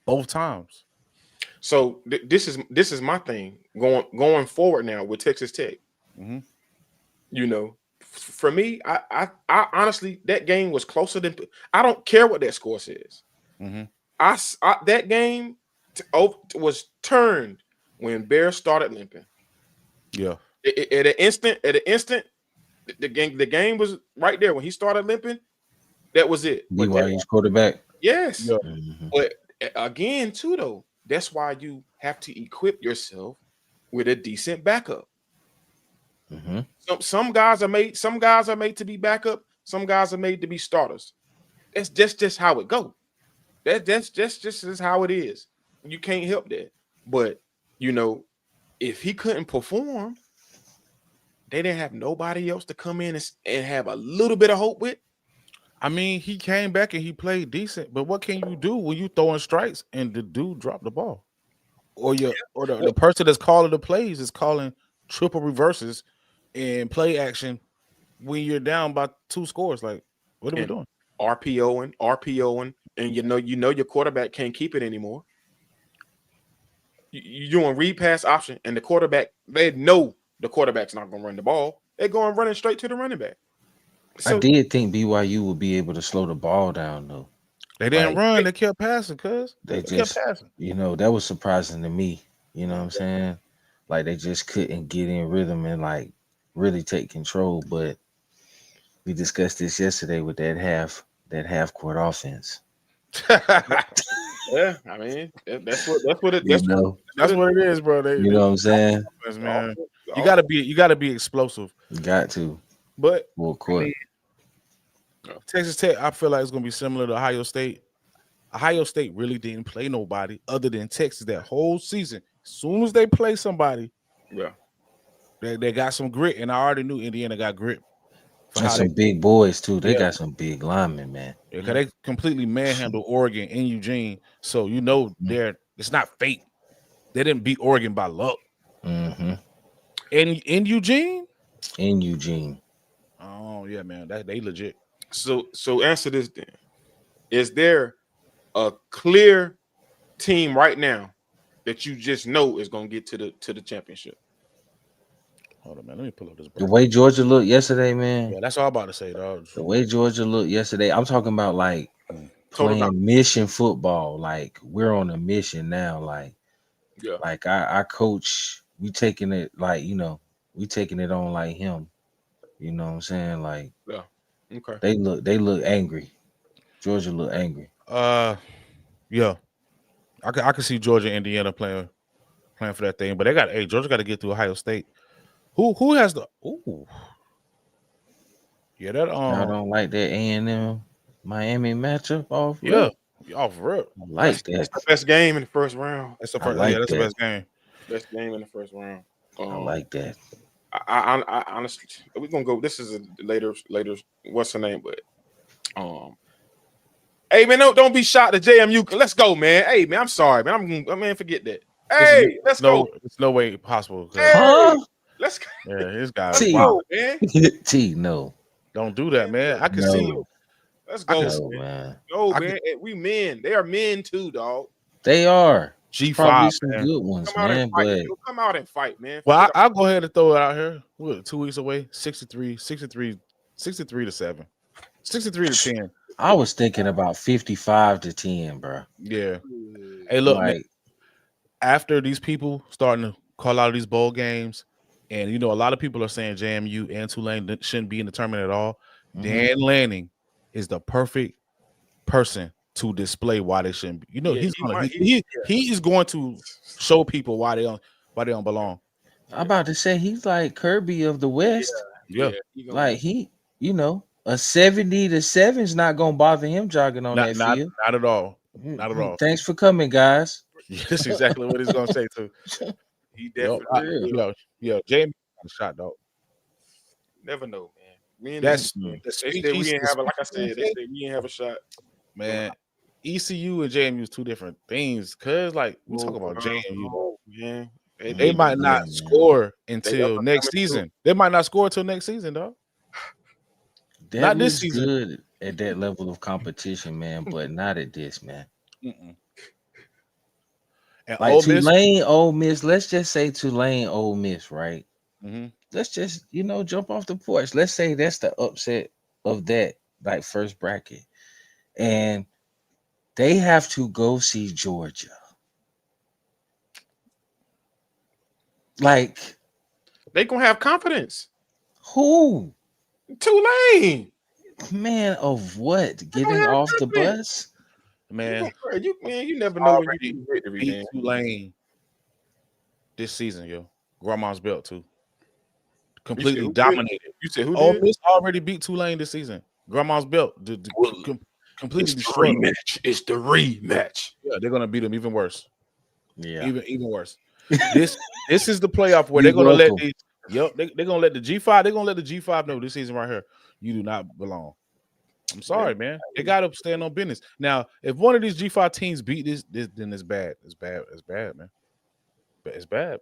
both times. So this is my thing going forward now with Texas Tech. Mm-hmm. You know, for me, I honestly, that game was closer than I don't care what that score says. Mm-hmm. That game was turned when Bears started limping. Yeah. At an instant, the game was right there when he started limping. That was it. BYU's quarterback. Yes. Yeah. Mm-hmm. But again, too, though, that's why you have to equip yourself with a decent backup. Mm-hmm. Some guys are made to be backup. Some guys are made to be starters. That's just how it goes. That's just how it is. You can't help that. But you know, if he couldn't perform, they didn't have nobody else to come in and have a little bit of hope with. I mean, he came back and he played decent, but what can you do when you throwing strikes and the dude dropped the ball? Or the person that's calling the plays is calling triple reverses and play action when you're down by 2 scores. Like, what are we doing? RPOing, and you know your quarterback can't keep it anymore. You're doing read pass option, and the quarterback, they know the quarterback's not going to run the ball. They're going running straight to the running back. So, I did think BYU would be able to slow the ball down though. They didn't run. They kept passing, cuz. They kept just, passing. that was surprising to me. You know what I'm saying? Like they just couldn't get in rhythm and like really take control. But we discussed this yesterday with that half court offense. yeah, I mean that's what it is, bro. You know what I'm saying? Man. You gotta be explosive. You got to. But Full court. Texas Tech, I feel like it's gonna be similar to Ohio State. Ohio State really didn't play nobody other than Texas that whole season. As soon as they play somebody, they got some grit, and I already knew Indiana got grit. And some big boys too. They got some big linemen, man. Yeah, because they completely manhandled Oregon in Eugene, so it's not fate. They didn't beat Oregon by luck. Mm-hmm. In Eugene. In Eugene. Oh yeah, man, they legit. So answer this then: is there a clear team right now that you just know is going to get to the championship? Hold on, man. Let me pull up this. The way Georgia looked yesterday, man. Yeah, that's all I'm about to say, dog. The way Georgia looked yesterday, I'm talking about like playing mission football. Like we're on a mission now. Like our coach, we taking it like we taking it on like him. You know what I'm saying? Like okay. They look angry. Georgia look angry. Yeah, I can see Georgia and Indiana playing for that thing, but Georgia got to get through Ohio State. Who has the Yeah, that I don't like that A&M Miami matchup off. Yeah, off rip. I like that. That's the best game in the first round. That's the first. That's the best game. Best game in the first round. I like that. I honestly, we're gonna go. This is a later. What's her name? But hey man, don't be shot to JMU. Let's go, man. Hey man, I'm sorry, man. I'm forget that. Hey, let's go. It's no way possible. Hey, let's go. Yeah, his guy. Wow, man. No. Don't do that, man. I can see you. Let's go, man. No, man. We men. They are men too, dog. They are. G5, probably some good ones, man. But come out and fight, man. Well, I'll go ahead and throw it out here. We're 2 weeks away. 63 to 7. 63 to 10. I was thinking about 55 to 10, bro. Yeah. Hey, look, man, after these people starting to call out these bowl games, and a lot of people are saying JMU and Tulane shouldn't be in the tournament at all. Mm-hmm. Dan Lanning is the perfect person to display why they shouldn't be. He is going to show people why they don't belong. I'm about to say he's like Kirby of the West. Yeah. Like a 70 to 7 is not gonna bother him jogging on that field. Not at all. Not at all. Thanks for coming, guys. That's exactly what he's gonna say too. He Yo, definitely will. Jamie shot dog. Never know, man. Me and That's the, the they speech. said we ain't The have a, like I speech said, they said we ain't have a shot. man. ECU and JMU is two different things. Cause like we talk about JMU, man. they might not man. score They until up and next coming season. They might not score until next season, dog. That Not this looks season. good at that level of competition, man, but not at this, man. Mm-mm. And Like Ole Miss, Tulane, Ole Miss. Let's just say Tulane, Ole Miss, right? mhm. Let's just jump off the porch. Let's say that's the upset of that like first bracket, and they have to go see Georgia. Like They gonna have confidence. who? Tulane. Man of what? They gonna Getting have off the confidence. bus? Man, You never know when you already do victory, beat man. Tulane this season, yo. Grandma's belt too. You said Completely who did? dominated. You said who Ole did? Miss already beat Tulane this season. Grandma's belt completely It's the destroyed them. rematch. It's the rematch. Yeah, they're gonna beat them even worse. Yeah. Even worse. This is the playoff where You they're gonna let welcome. these. Yep, they're gonna let the G5. They're gonna let the G5 know this season right here. You do not belong. I'm sorry, man. They gotta stand on business. Now, if one of these G5 teams beat this, then it's bad. It's bad. It's bad, man. But it's bad.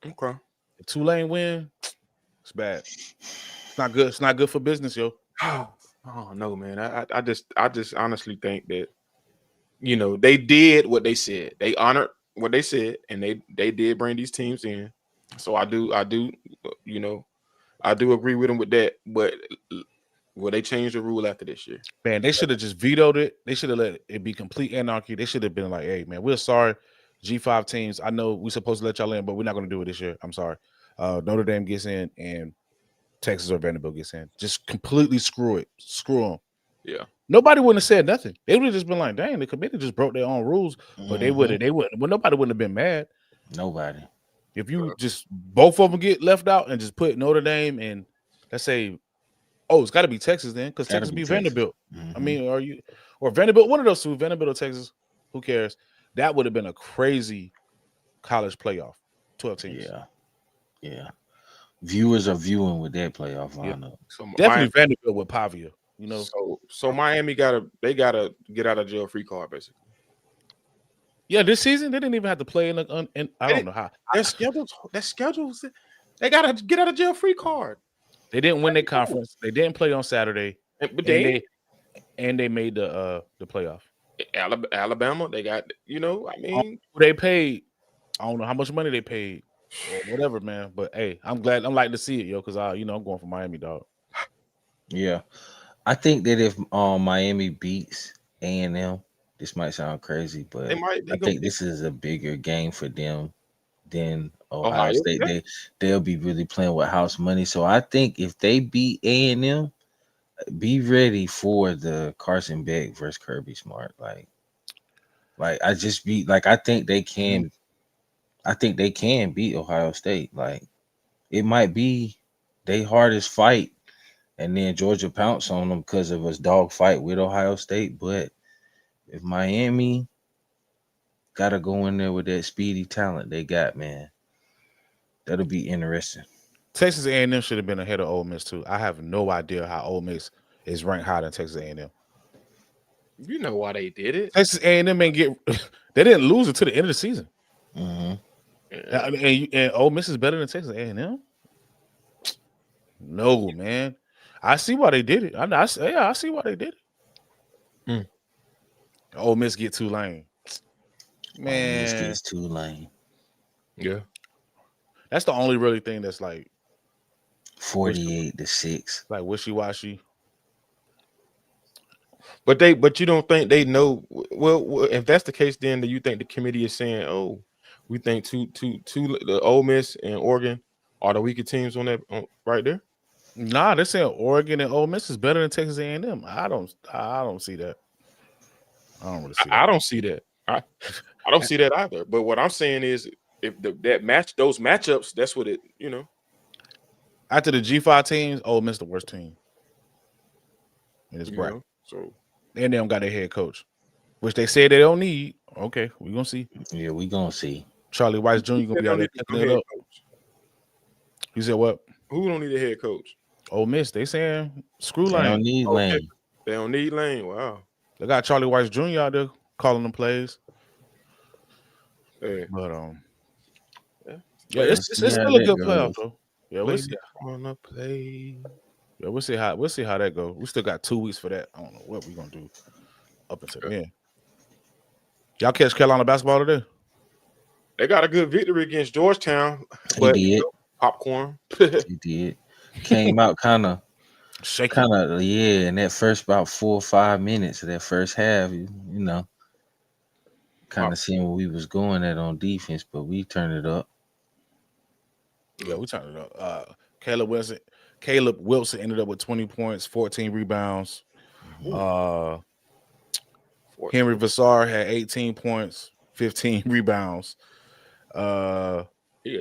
Okay. If Tulane win, it's bad. It's not good. It's not good for business, yo. Oh no, man. I just honestly think that they did what they said. They honored what they said, and they did bring these teams in. So I do agree with them with that. But will they change the rule after this year? Man, they should have just vetoed it. They should have let it be complete anarchy. They should have been like, hey, man, we're sorry. G5 teams, I know we're supposed to let y'all in, but we're not going to do it this year. I'm sorry. Notre Dame gets in and Texas or Vanderbilt gets in. Just completely screw it. Screw them. Yeah. Nobody wouldn't have said nothing. They would have just been like, dang, the committee just broke their own rules. But they wouldn't. Well, nobody wouldn't have been mad. Nobody. If you just both of them get left out and just put Notre Dame and let's say, oh, it's got to be Texas then, because Texas beat Vanderbilt. I mean, or Vanderbilt, one of those two, Vanderbilt or Texas, who cares? That would have been a crazy college playoff, 12 teams. Yeah. Viewers are viewing with that playoff lineup. So Definitely Vanderbilt with Pavia, So Miami gotta get out of jail free card, basically. Yeah, this season they didn't even have to play in I don't know how. Their schedules. They gotta get out of jail free card. They didn't win their conference. They didn't play on Saturday. But they made the playoff. Alabama, they got they paid. I don't know how much money they paid or whatever, man. But hey, I'm glad. I'm like to see it, yo, because I'm going for Miami, dog. Yeah, I think that if Miami beats A&M, this might sound crazy, but I think this is a bigger game for them than Ohio State. They'll be really playing with house money. So I think if they beat A&M, be ready for the Carson Beck versus Kirby Smart. Like I think they can. I think they can beat Ohio State. Like it might be their hardest fight, and then Georgia pounce on them because of a dog fight with Ohio State. But if Miami gotta go in there with that speedy talent they got, man, that'll be interesting. Texas A&M should have been ahead of Ole Miss too. I have no idea how Ole Miss is ranked higher than Texas A&M. You know why they did it? Texas A&M ain't get. They didn't lose until the end of the season. And Ole Miss is better than Texas A&M. No, man. I see why they did it. I see why they did it. Ole Miss get Tulane. Man, Ole Miss gets Tulane. Yeah, that's the only really thing that's like 48-6, like wishy-washy. But you don't think they know? Well, if that's the case, then do you think the committee is saying, "Oh, we think two the Ole Miss and Oregon are the weaker teams on that right there"? Nah, they're saying Oregon and Ole Miss is better than Texas A&M. I don't see that. I don't really see that. I don't see that. I don't see that either. But what I'm saying is, if those matchups, that's what it. After the G5 teams, Ole Miss the worst team in this bracket. So and they don't got their head coach, which they say they don't need. Okay, we're gonna see. Yeah, we gonna see. Charlie Weiss Jr. gonna be out there cooking it up. You said what? Who don't need a head coach? Ole Miss, they saying screw They don't Lane. need Okay. Lane. They don't need Lane. Wow. They got Charlie Weiss Jr. out there calling them plays. Hey. But Yeah, it's still a good playoff though. Yeah, we'll see. On the play. Yeah, we'll see how that goes. We still got 2 weeks for that. I don't know what we're gonna do up until then. Y'all catch Carolina basketball today? They got a good victory against Georgetown. He But did. popcorn. He did. Came out kind of shaky. In that first about 4 or 5 minutes of that first half, you know, kind of seeing where we was going at on defense, but we turned it up. Yeah, we turned it up. Caleb Wilson ended up with 20 points, 14 rebounds. Henry Vassar had 18 points, 15 rebounds. He a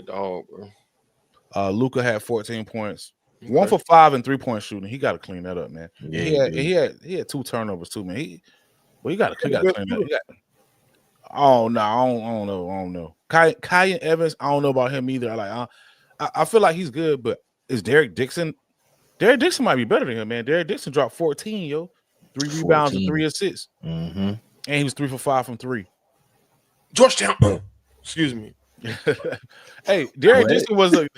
dog, bro. Luka had 14 points. 1 for 5 and 3-point shooting. He got to clean that up, man. Yeah, he had 2 turnovers too, man. He got to clean that up. Oh no, I don't know. Kyan Evans, I don't know about him either. I feel like he's good, but is Derek Dixon? Derek Dixon might be better than him, man. Derek Dixon dropped 14, 3 rebounds and 3 assists. Mm-hmm. And he was 3 for 5 from 3. Georgetown. Excuse me. Hey, Derek Dixon was the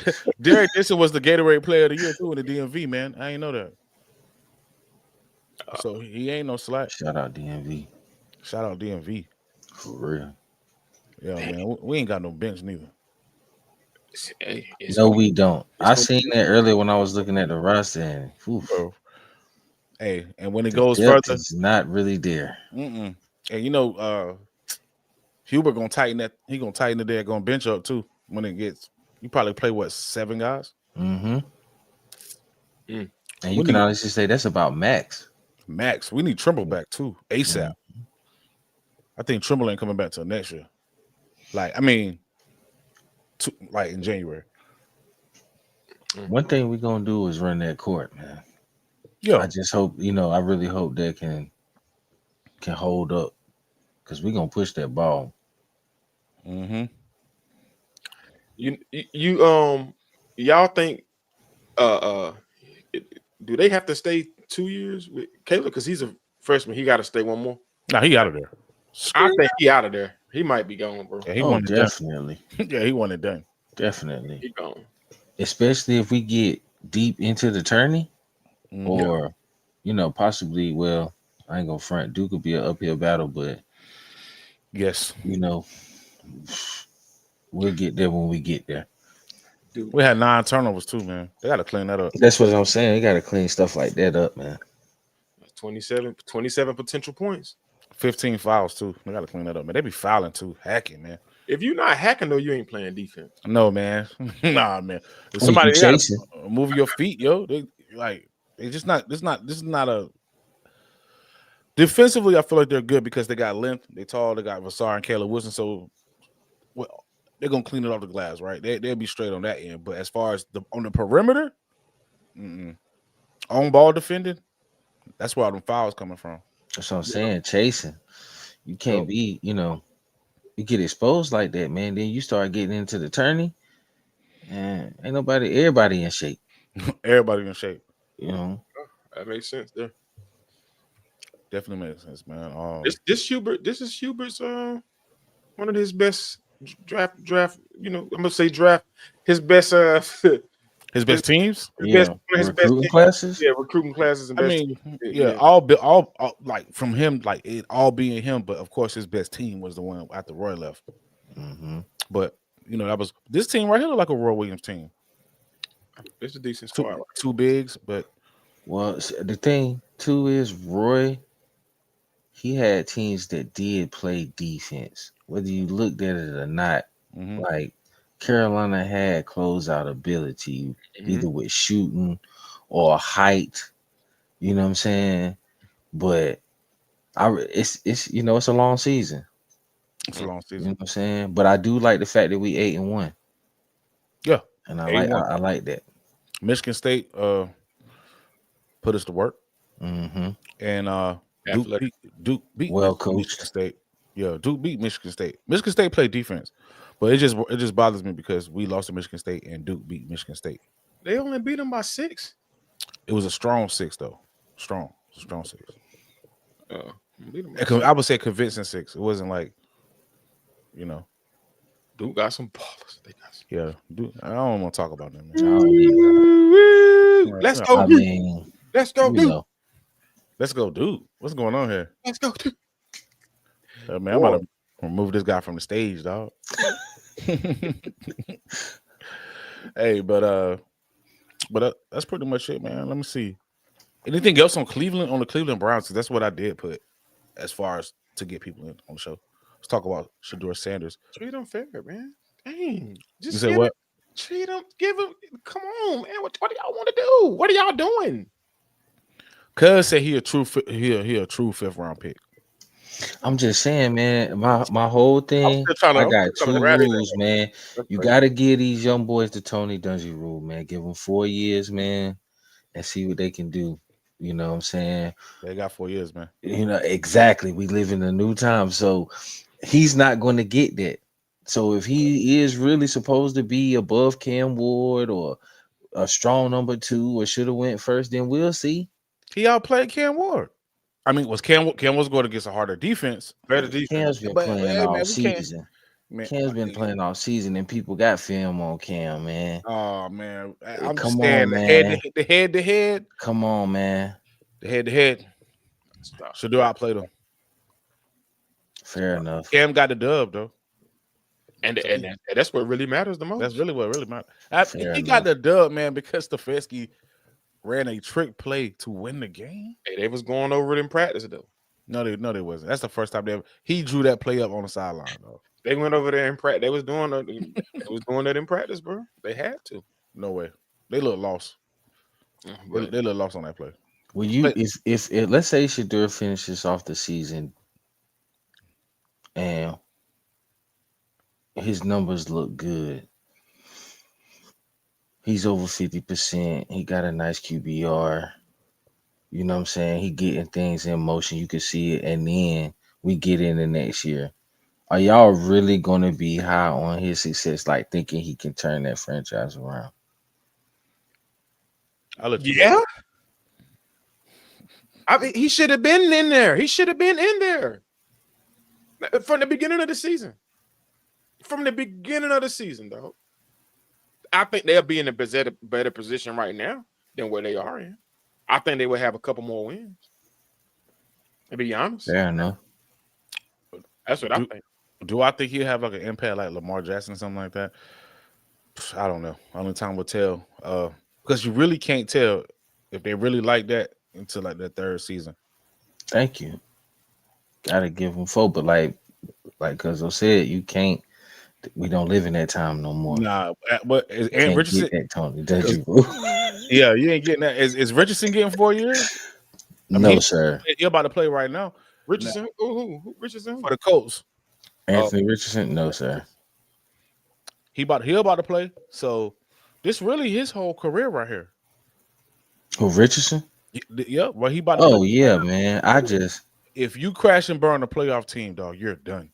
Gatorade Player of the Year too in the DMV, man. I ain't know that. So he ain't no slack. Shout out DMV. For real. Yeah, man. We ain't got no bench neither. No, we don't. I seen that earlier when I was looking at the roster, and hey, and when it goes further, it's not really there. And Hubert gonna tighten that. He gonna tighten it there. Gonna bench up too when it gets. You probably play 7 guys. Mm-hmm. And you can honestly say that's about max. Max, we need Trimble back too ASAP. I think Trimble ain't coming back till next year. In January. One thing we're gonna do is run that court, man. Yeah. I just hope, I really hope that can hold up, because we're gonna push that ball. Mm-hmm. Y'all think do they have to stay 2 years with Caleb? Because he's a freshman, he got to stay 1 more. Nah, he out of there. I think he out of there. He might be gone, bro. Yeah, he won definitely. Yeah, he won it done. Definitely. He gone. Especially if we get deep into the tourney, or possibly. Well, I ain't gonna front. Duke could be an uphill battle, but yes, we'll get there when we get there. Dude. We had 9 turnovers too, man. They got to clean that up. That's what I'm saying. They got to clean stuff like that up, man. 27 potential points. 15 fouls too. They got to clean that up, man. They be fouling too, hacking, man. If you're not hacking though, you ain't playing defense. No, man. Nah, man. If somebody move your feet, they just not. This is not a. Defensively, I feel like they're good because they got length. They tall. They got Vassar and Caleb Wilson. So, they're gonna clean it off the glass, right? They'll be straight on that end. But as far as on the perimeter, on ball defending, that's where all them fouls coming from. That's what I'm saying. Chasing, you can't be. You get exposed like that, man. Then you start getting into the tourney, and everybody in shape. Everybody in shape. That makes sense there. Definitely makes sense, man. This is Hubert's one of his best draft. I'm gonna say draft his best his best teams. Recruiting classes. Yeah, recruiting classes. And all like from him, like it all being him. But of course, his best team was the one after Roy left. Mm-hmm. But that was this team right here, looked like a Roy Williams team. It's a decent squad. 2 bigs, but the thing too is Roy. He had teams that did play defense, whether you looked at it or not. Mm-hmm. Like Carolina had closeout ability, either with shooting or height. You know what I'm saying? But it's a long season. It's a long season. You know what I'm saying? But I do like the fact that we 8-1. Yeah, and I like that. Michigan State put us to work, and Duke beat well Michigan coached. State. Yeah, Duke beat Michigan State. Michigan State played defense, but it just bothers me because we lost to Michigan State and Duke beat Michigan State. They only beat them by 6. It was a strong 6 though. Strong 6. Beat them by 6. I would say convincing 6. It wasn't like, you know. Duke got some ballers. They got some. Yeah, Duke. I don't want to talk about them. Man. Let's go. I mean, Let's go, you Duke. know, Let's go, Duke. What's going on here? Let's go, Duke. Man, I'm about to remove this guy from the stage, dog. Hey, but that's pretty much it, man. Let me see. Anything else on Cleveland, on the Cleveland Browns? Because that's what I did put as far as to get people in on the show. Let's talk about SHEDEUR Sanders. Treat them fair, man. Dang. You said what? Treat them. Give them. Come on, man. What do y'all want to do? What are y'all doing? Cuz said he a true 5th round pick. I'm just saying, man. My whole thing. I got 2 rules, man. You got to give these young boys the Tony Dungy rule, man. Give them 4 years, man, and see what they can do. You know what I'm saying? They got 4 years, man. You know, exactly. We live in a new time. So he's not going to get that. So if he is really supposed to be above Cam Ward or a strong number 2 or should have went first, then we'll see. He outplayed Cam Ward. I mean, Cam was going against a harder defense. Better defense. Cam's been playing all season. Man, Cam's been playing all season, and people got film on Cam, man. Oh man, I'm Come just saying on, man. the head to head. Come on, man. The head to head. SHEDEUR outplayed him. Fair enough. Cam got the dub though, And that's what really matters the most. that's really what really matters. He got the dub, man, because Stefanski ran a trick play to win the game. Hey, they was going over it in practice though. No, they wasn't. That's the first time he drew that play up on the sideline though. They went over there in practice. They was doing that in practice, bro. They had to. No way. They look lost. They look lost on that play. Well, if let's say SHEDEUR finishes off the season and his numbers look good, he's over 50%. He got a nice QBR. You know what I'm saying? He getting things in motion. You can see it, and then we get in the next year. Are y'all really going to be high on his success, like thinking he can turn that franchise around? Yeah. I mean, he should have been in there. He should have been in there from the beginning of the season. From the beginning of the season, though. I think they'll be in a better position right now than where they are in. I think they will have a couple more wins. To be honest. Fair enough. That's what I think. Do I think he'll have like an impact like Lamar Jackson, something like that? I don't know. Only time will tell. Because you really can't tell if they really like that until like their 3rd season. Thank you. Gotta give him 4, but like Cuzzo said, you can't. We don't live in that time no more. Nah, but is Aaron Richardson? That, Tony, does you? Yeah, you ain't getting that. Is Richardson getting 4 years? No, sir. You're about to play right now. Richardson? Who? Richardson? For the Colts. Anthony Richardson? No, sir. He about to play. So this really his whole career right here. Who, Richardson? Yeah, well, he about to play. Yeah, man. If you crash and burn a playoff team, dog, you're done.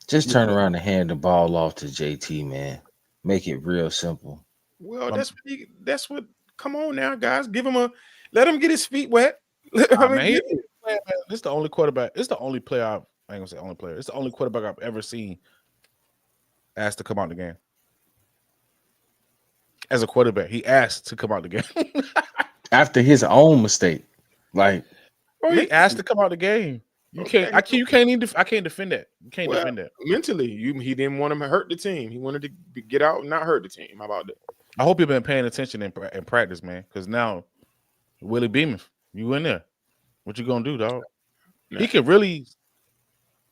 Just turn around and hand the ball off to JT, man. Make it real simple. Well, that's what. Come on now, guys. Let him get his feet wet. This is the only quarterback. It's the only player. I ain't gonna say only player. It's the only quarterback I've ever seen asked to come out the game. As a quarterback, he asked to come out the game after his own mistake. Like, he asked to come out the game. You can't. I can't defend that. You can't defend that. Mentally, he didn't want him to hurt the team. He wanted to get out and not hurt the team. How about that? I hope you've been paying attention in practice, man. Because now, Willie Beeman, you in there? What you gonna do, dog? Nah. He could really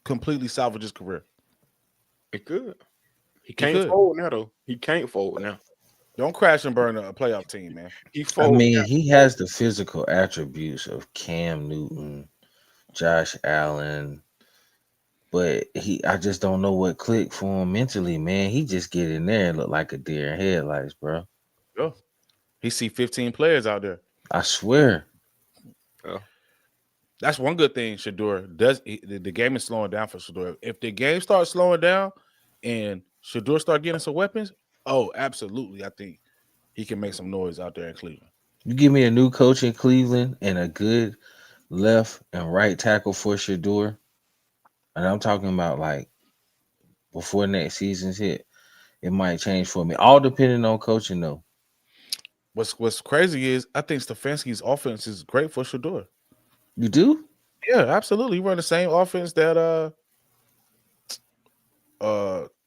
completely salvage his career. It could. He can't fold now, though. He can't fold now. Don't crash and burn a playoff team, man. He has the physical attributes of Cam Newton, Josh Allen, but I just don't know what clicked for him mentally, man. He just get in there and look like a deer in headlights, bro. Yeah. He see 15 players out there. I swear. Yeah. That's one good thing SHEDEUR does. The game is slowing down for SHEDEUR. If the game starts slowing down and SHEDEUR start getting some weapons, oh, absolutely. I think he can make some noise out there in Cleveland. You give me a new coach in Cleveland and a good left and right tackle for SHEDEUR, and I'm talking about like before next season's hit, it might change for me. All depending on coaching though. What's crazy is I think Stefanski's offense is great for SHEDEUR. You do? Yeah, absolutely. He run the same offense that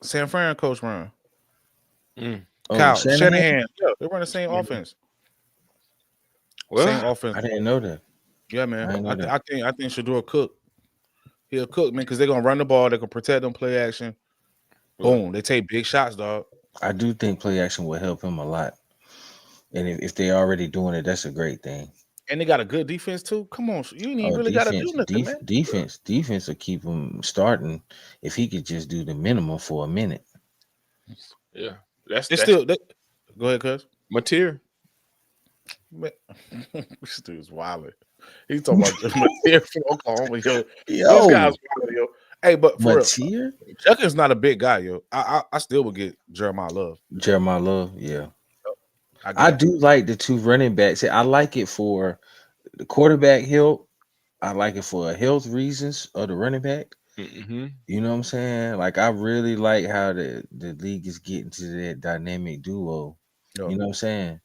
San Fran coach run. Kyle Shanahan. Yeah, they run the same offense. Well, same offense. I didn't know that. Yeah, man. I know I think SHEDEUR cook. He'll cook, man, because they're gonna run the ball. They can protect them, play action. Boom. They take big shots, dog. I do think play action will help him a lot. And if they're already doing it, that's a great thing. And they got a good defense too. Come on, you ain't really got to do nothing, man. Defense will keep him starting if he could just do the minimum for a minute. Yeah, that's still. Go ahead, cuz. Mateer. This dude's wild. He's talking about Mateer from Oklahoma, yo. This guy's wild, yo. Hey, but for Mateer, Chucker's not a big guy, yo. I still would get Jeremiah Love. Yeah. I do like the two running backs. I like it for the quarterback help. I like it for health reasons of the running back. Mm-hmm. You know what I'm saying? Like I really like how the league is getting to that dynamic duo. Yo. You know what I'm saying?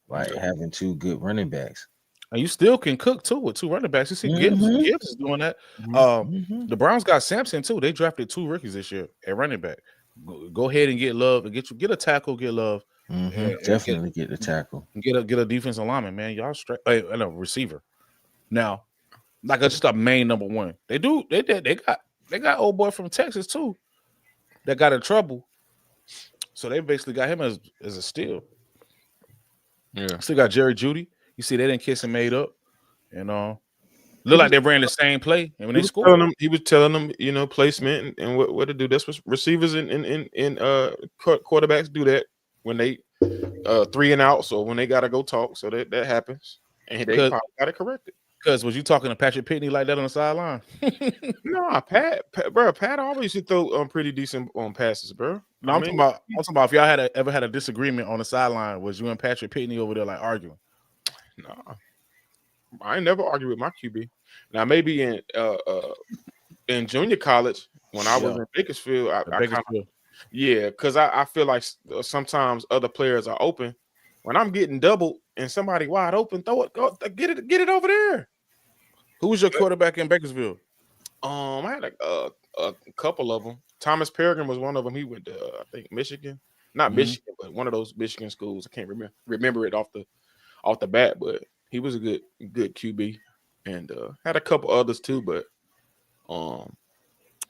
Like having two good running backs. And you still can cook too with two running backs. You see Gibbs is doing that. The Browns got Sampson too. They drafted 2 rookies this year at running back. Go ahead and get Love and get a tackle, get Love. Definitely get the tackle. Get a defensive lineman, man. Y'all straight and a receiver. Now, like just a main number one. They got old boy from Texas too that got in trouble. So they basically got him as a steal. Yeah. Still got Jerry Jeudy. You see, they didn't kiss and made up. You know, look like they ran the same play, and when they scored, he was telling them, you know, placement and what to do. That's what receivers and quarterbacks do that when they 3 and out. So when they gotta go talk, so that happens, and they probably got it corrected. Because was you talking to Patrick Pitney like that on the sideline? No, Pat always should throw pretty decent passes, bro. No, I'm talking about if y'all ever had a disagreement on the sideline, was you and Patrick Pitney over there like arguing? No, I ain't never argued with my QB. Now maybe in junior college when I was in Bakersfield, because I feel like sometimes other players are open. When I'm getting doubled and somebody wide open, throw it, get it over there. Who was your quarterback in Bakersfield? I had a couple of them. Thomas Peregrine was one of them. He went to I think Michigan, not Michigan, but one of those Michigan schools. I can't remember it off the bat, but he was a good QB, and had a couple others too. But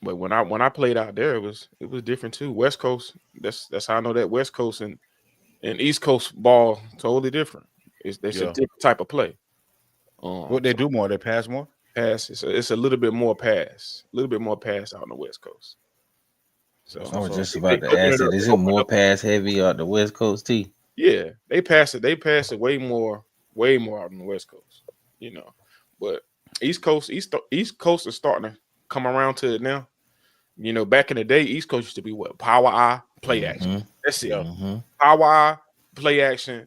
when I played out there, it was different too. West Coast. That's how I know that West Coast and East Coast ball totally different. It's a different type of play. What they do more? They pass more. Pass. It's a little bit more pass. A little bit more pass out on the West Coast. So I was just about to ask it. Is it more pass heavy out the West Coast, T? Yeah, they pass it way more out on the West Coast. You know, but East Coast is starting to come around to it now. You know, back in the day, East Coast used to be what? Power eye, play action. That's it. Power eye, play action,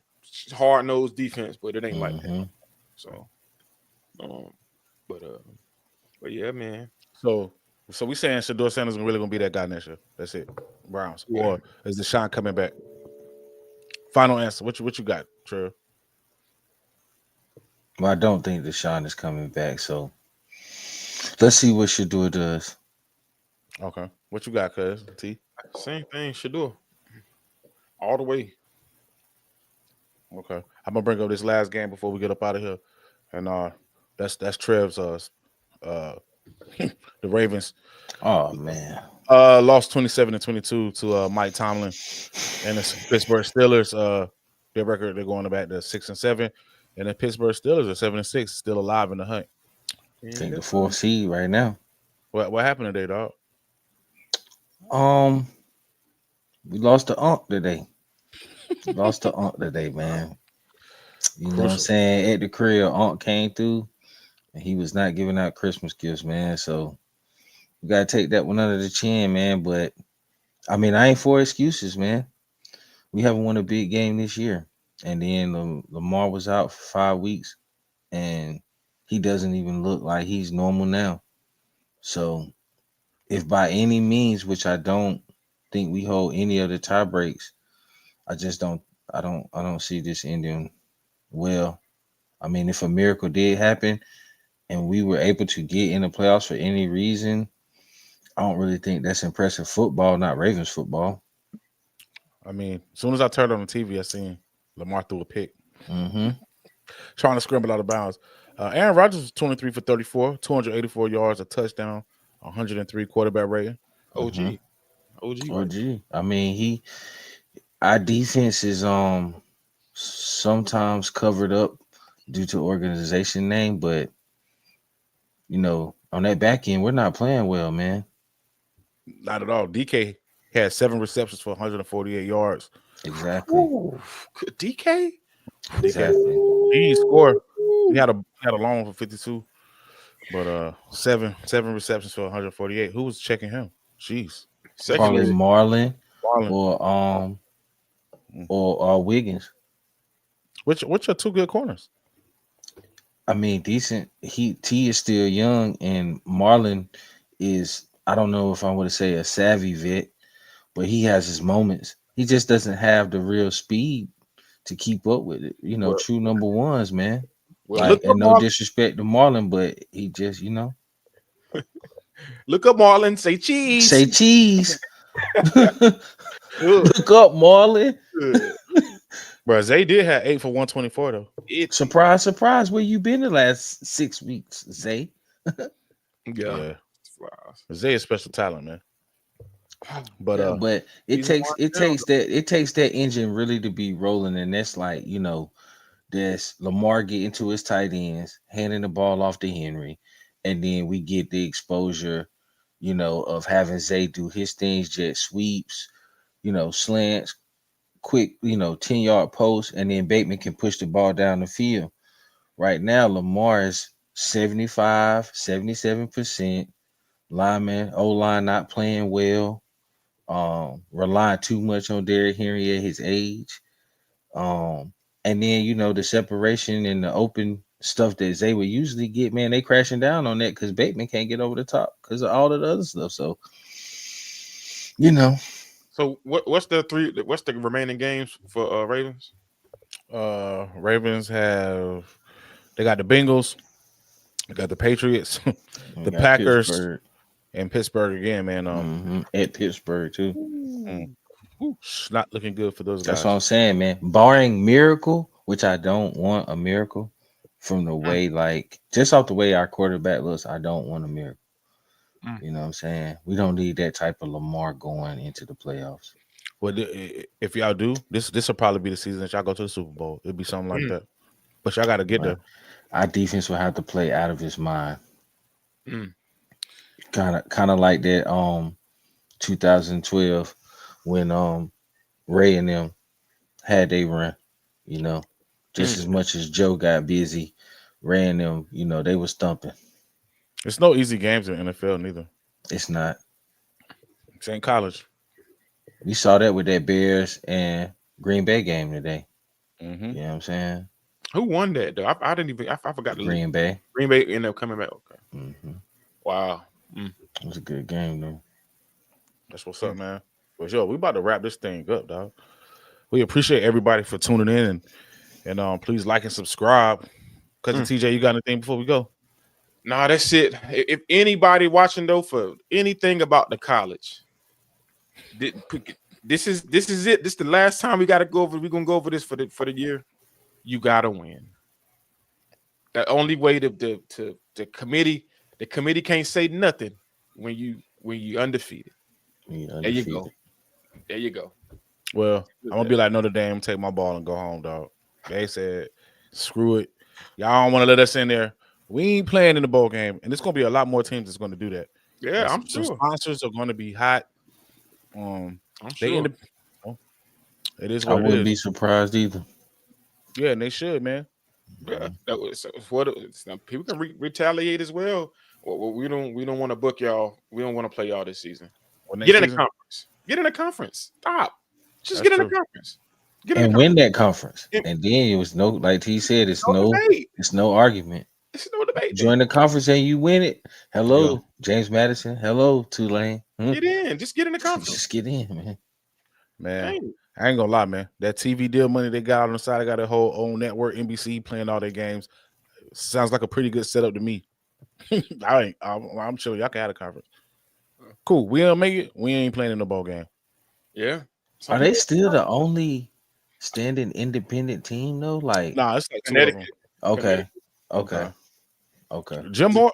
hard nosed defense, but it ain't like that. So, but yeah, man. So we saying SHEDEUR Sanders is really gonna be that guy next year. That's it. Browns. Yeah. Or is Deshaun coming back? Final answer. What you got, Trey? Well, I don't think Deshaun is coming back. So let's see what SHEDEUR does. Okay. What you got, cuz? T? Same thing, SHEDEUR. All the way. Okay. I'm gonna bring up this last game before we get up out of here. And that's Trev's the Ravens. Oh man. Lost 27-22 to Mike Tomlin and the Pittsburgh Steelers. Their record, they're going back to 6-7. And the Pittsburgh Steelers are 7-6, still alive in the hunt. I think the 4th seed right now. What happened today, dog? We lost to Unc today. Lost to Unc today, man. You know what I'm saying? At the crib, Unc came through and he was not giving out Christmas gifts, man. So we gotta take that one under the chin, man. But I mean, I ain't for excuses, man. We haven't won a big game this year, and then Lamar was out for 5 weeks, and he doesn't even look like he's normal now. So if by any means, which I don't think we hold any of the tie breaks, I just don't. I don't see this ending well. I mean, if a miracle did happen and we were able to get in the playoffs for any reason, I don't really think that's impressive football, not Ravens football. I mean, as soon as I turned on the TV, I seen Lamar threw a pick, Mm-hmm. trying to scramble out of bounds. Aaron Rodgers was 23 for 34, 284 yards, a touchdown, 103 quarterback rating. OG, Mm-hmm. OG, Oh, right? gee. I mean, our defense is sometimes covered up due to organization name, but on that back end, we're not playing well, man. Not at all. DK had 7 receptions for 148 yards. Exactly. Ooh, DK. Exactly. He didn't score. He had a long for 52, but seven receptions for 148. Who was checking him? Jeez. Probably Secondary. Marlin Marlon. or Wiggins. Which are two good corners? I mean, decent. T is still young, and Marlon is, I don't know if I want to say a savvy vet, but he has his moments. He just doesn't have the real speed to keep up with it. Well, True number ones, man. well, Like, and no disrespect to Marlon, but he just, look up Marlon. Say cheese. say cheese. Good. Look up Marlon. Good. Bro, Zay did have 8 for 124 though. Surprise, surprise. Where you been the last 6 weeks, Zay? Yeah. Zay is special talent, man. But Yeah, but it he's takes marked down. it takes that engine really to be rolling, and that's like that's Lamar getting to his tight ends, handing the ball off to Henry, and then we get the exposure, of having Zay do his things, jet sweeps, slants, quick, 10-yard posts, and then Bateman can push the ball down the field. Right now, Lamar is 75, 77%. Lineman, O-line not playing well. Relying too much on Derrick Henry at his age. And then the separation and the open stuff that Zay would usually get, man, they crashing down on that because Bateman can't get over the top because of all of the other stuff. So, So what's the remaining games for Ravens? Ravens they got the Bengals, they got the Patriots, the Packers, Pittsburgh. and Pittsburgh again, man. At Pittsburgh too. It's not looking good for those guys. That's what I'm saying, man. Barring miracle, which I don't want a miracle from the way, just off the way our quarterback looks, I don't want a miracle. You know what I'm saying? We don't need that type of Lamar going into the playoffs. Well, if y'all do, this will probably be the season that y'all go to the Super Bowl. It'll be something like that. But y'all got to get there. Our defense will have to play out of his mind. Kind of like that 2012 when Ray and them had they run, just as much as Joe got busy, Ray and them, they were stumping. It's no easy games in the NFL neither. It's not. It's in college. We saw that with that Bears and Green Bay game today. Mm-hmm. You know what I'm saying? Who won that though? I didn't even. I forgot. Green Bay. Green Bay ended up coming back. Okay. Mm-hmm. Wow. It was a good game though. That's what's up, man. But yo, we about to wrap this thing up, dog. We appreciate everybody for tuning in and please like and subscribe. Cousin TJ, you got anything before we go? Nah, that's it. If anybody watching though for anything about the college, this is it. This is the last time we got to go over. We're gonna go over this for the year. You gotta win. The only way the committee can't say nothing when you undefeated. There you go. There you go. Well, I'm gonna be like Notre Dame, take my ball and go home, dog. They said, screw it. Y'all don't want to let us in there. We ain't playing in the bowl game, and there's gonna be a lot more teams that's gonna do that. Yeah, I'm sure. Some sponsors are gonna be hot. I'm sure. It is I what it wouldn't is. be surprised either. Yeah, and they should, man. Yeah, that was what people can retaliate as well. Well, we don't want to book y'all. We don't want to play y'all this season. What next Get in a season? conference. Get in a conference. Stop. Just That's get in a true. conference. Get in a And conference. win that conference. And- And then it was no, like he said, it's No no debate. argument. It's no debate. Join the conference and you win it. Hello, Yeah. James Madison. Hello, Tulane. Get in. Just get in the conference. Just get in, man. Man, Dang. I ain't gonna lie, man. That TV deal money they got on the side, they got a whole own network, NBC playing all their games. Sounds like a pretty good setup to me. I'm sure y'all can have a conference. Cool. We don't make it. We ain't playing in the ball game. Yeah. Are they still the only standing independent team though? Like, Nah, it's like two of them. Connecticut? okay, Connecticut. okay. Jim Moore.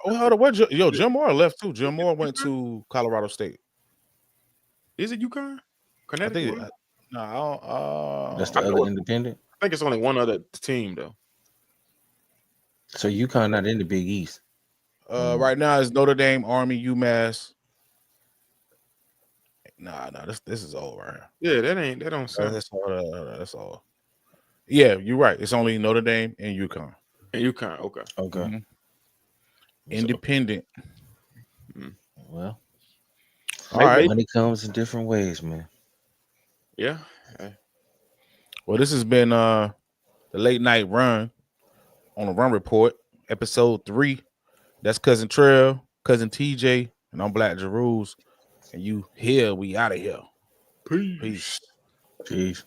Jim Moore left too. Jim Moore went to Colorado State. Is it UConn? I Connecticut? think. No, I don't, That's the I know other it. independent. I think it's only one other team though. So UConn not in the Big East. Right now it's Notre Dame, Army, UMass. Nah, this is all right here. Yeah, that don't sound. That's all. Yeah, you're right. It's only Notre Dame and UConn. And UConn, okay. Okay. Mm-hmm. Independent. Well, all right. money comes in different ways, man. Yeah. Well, this has been the late night run on the Run Report, episode 3. That's Cousin Trail, Cousin TJ, and I'm Black Jeruz. And you here, we out of here. Peace. Peace.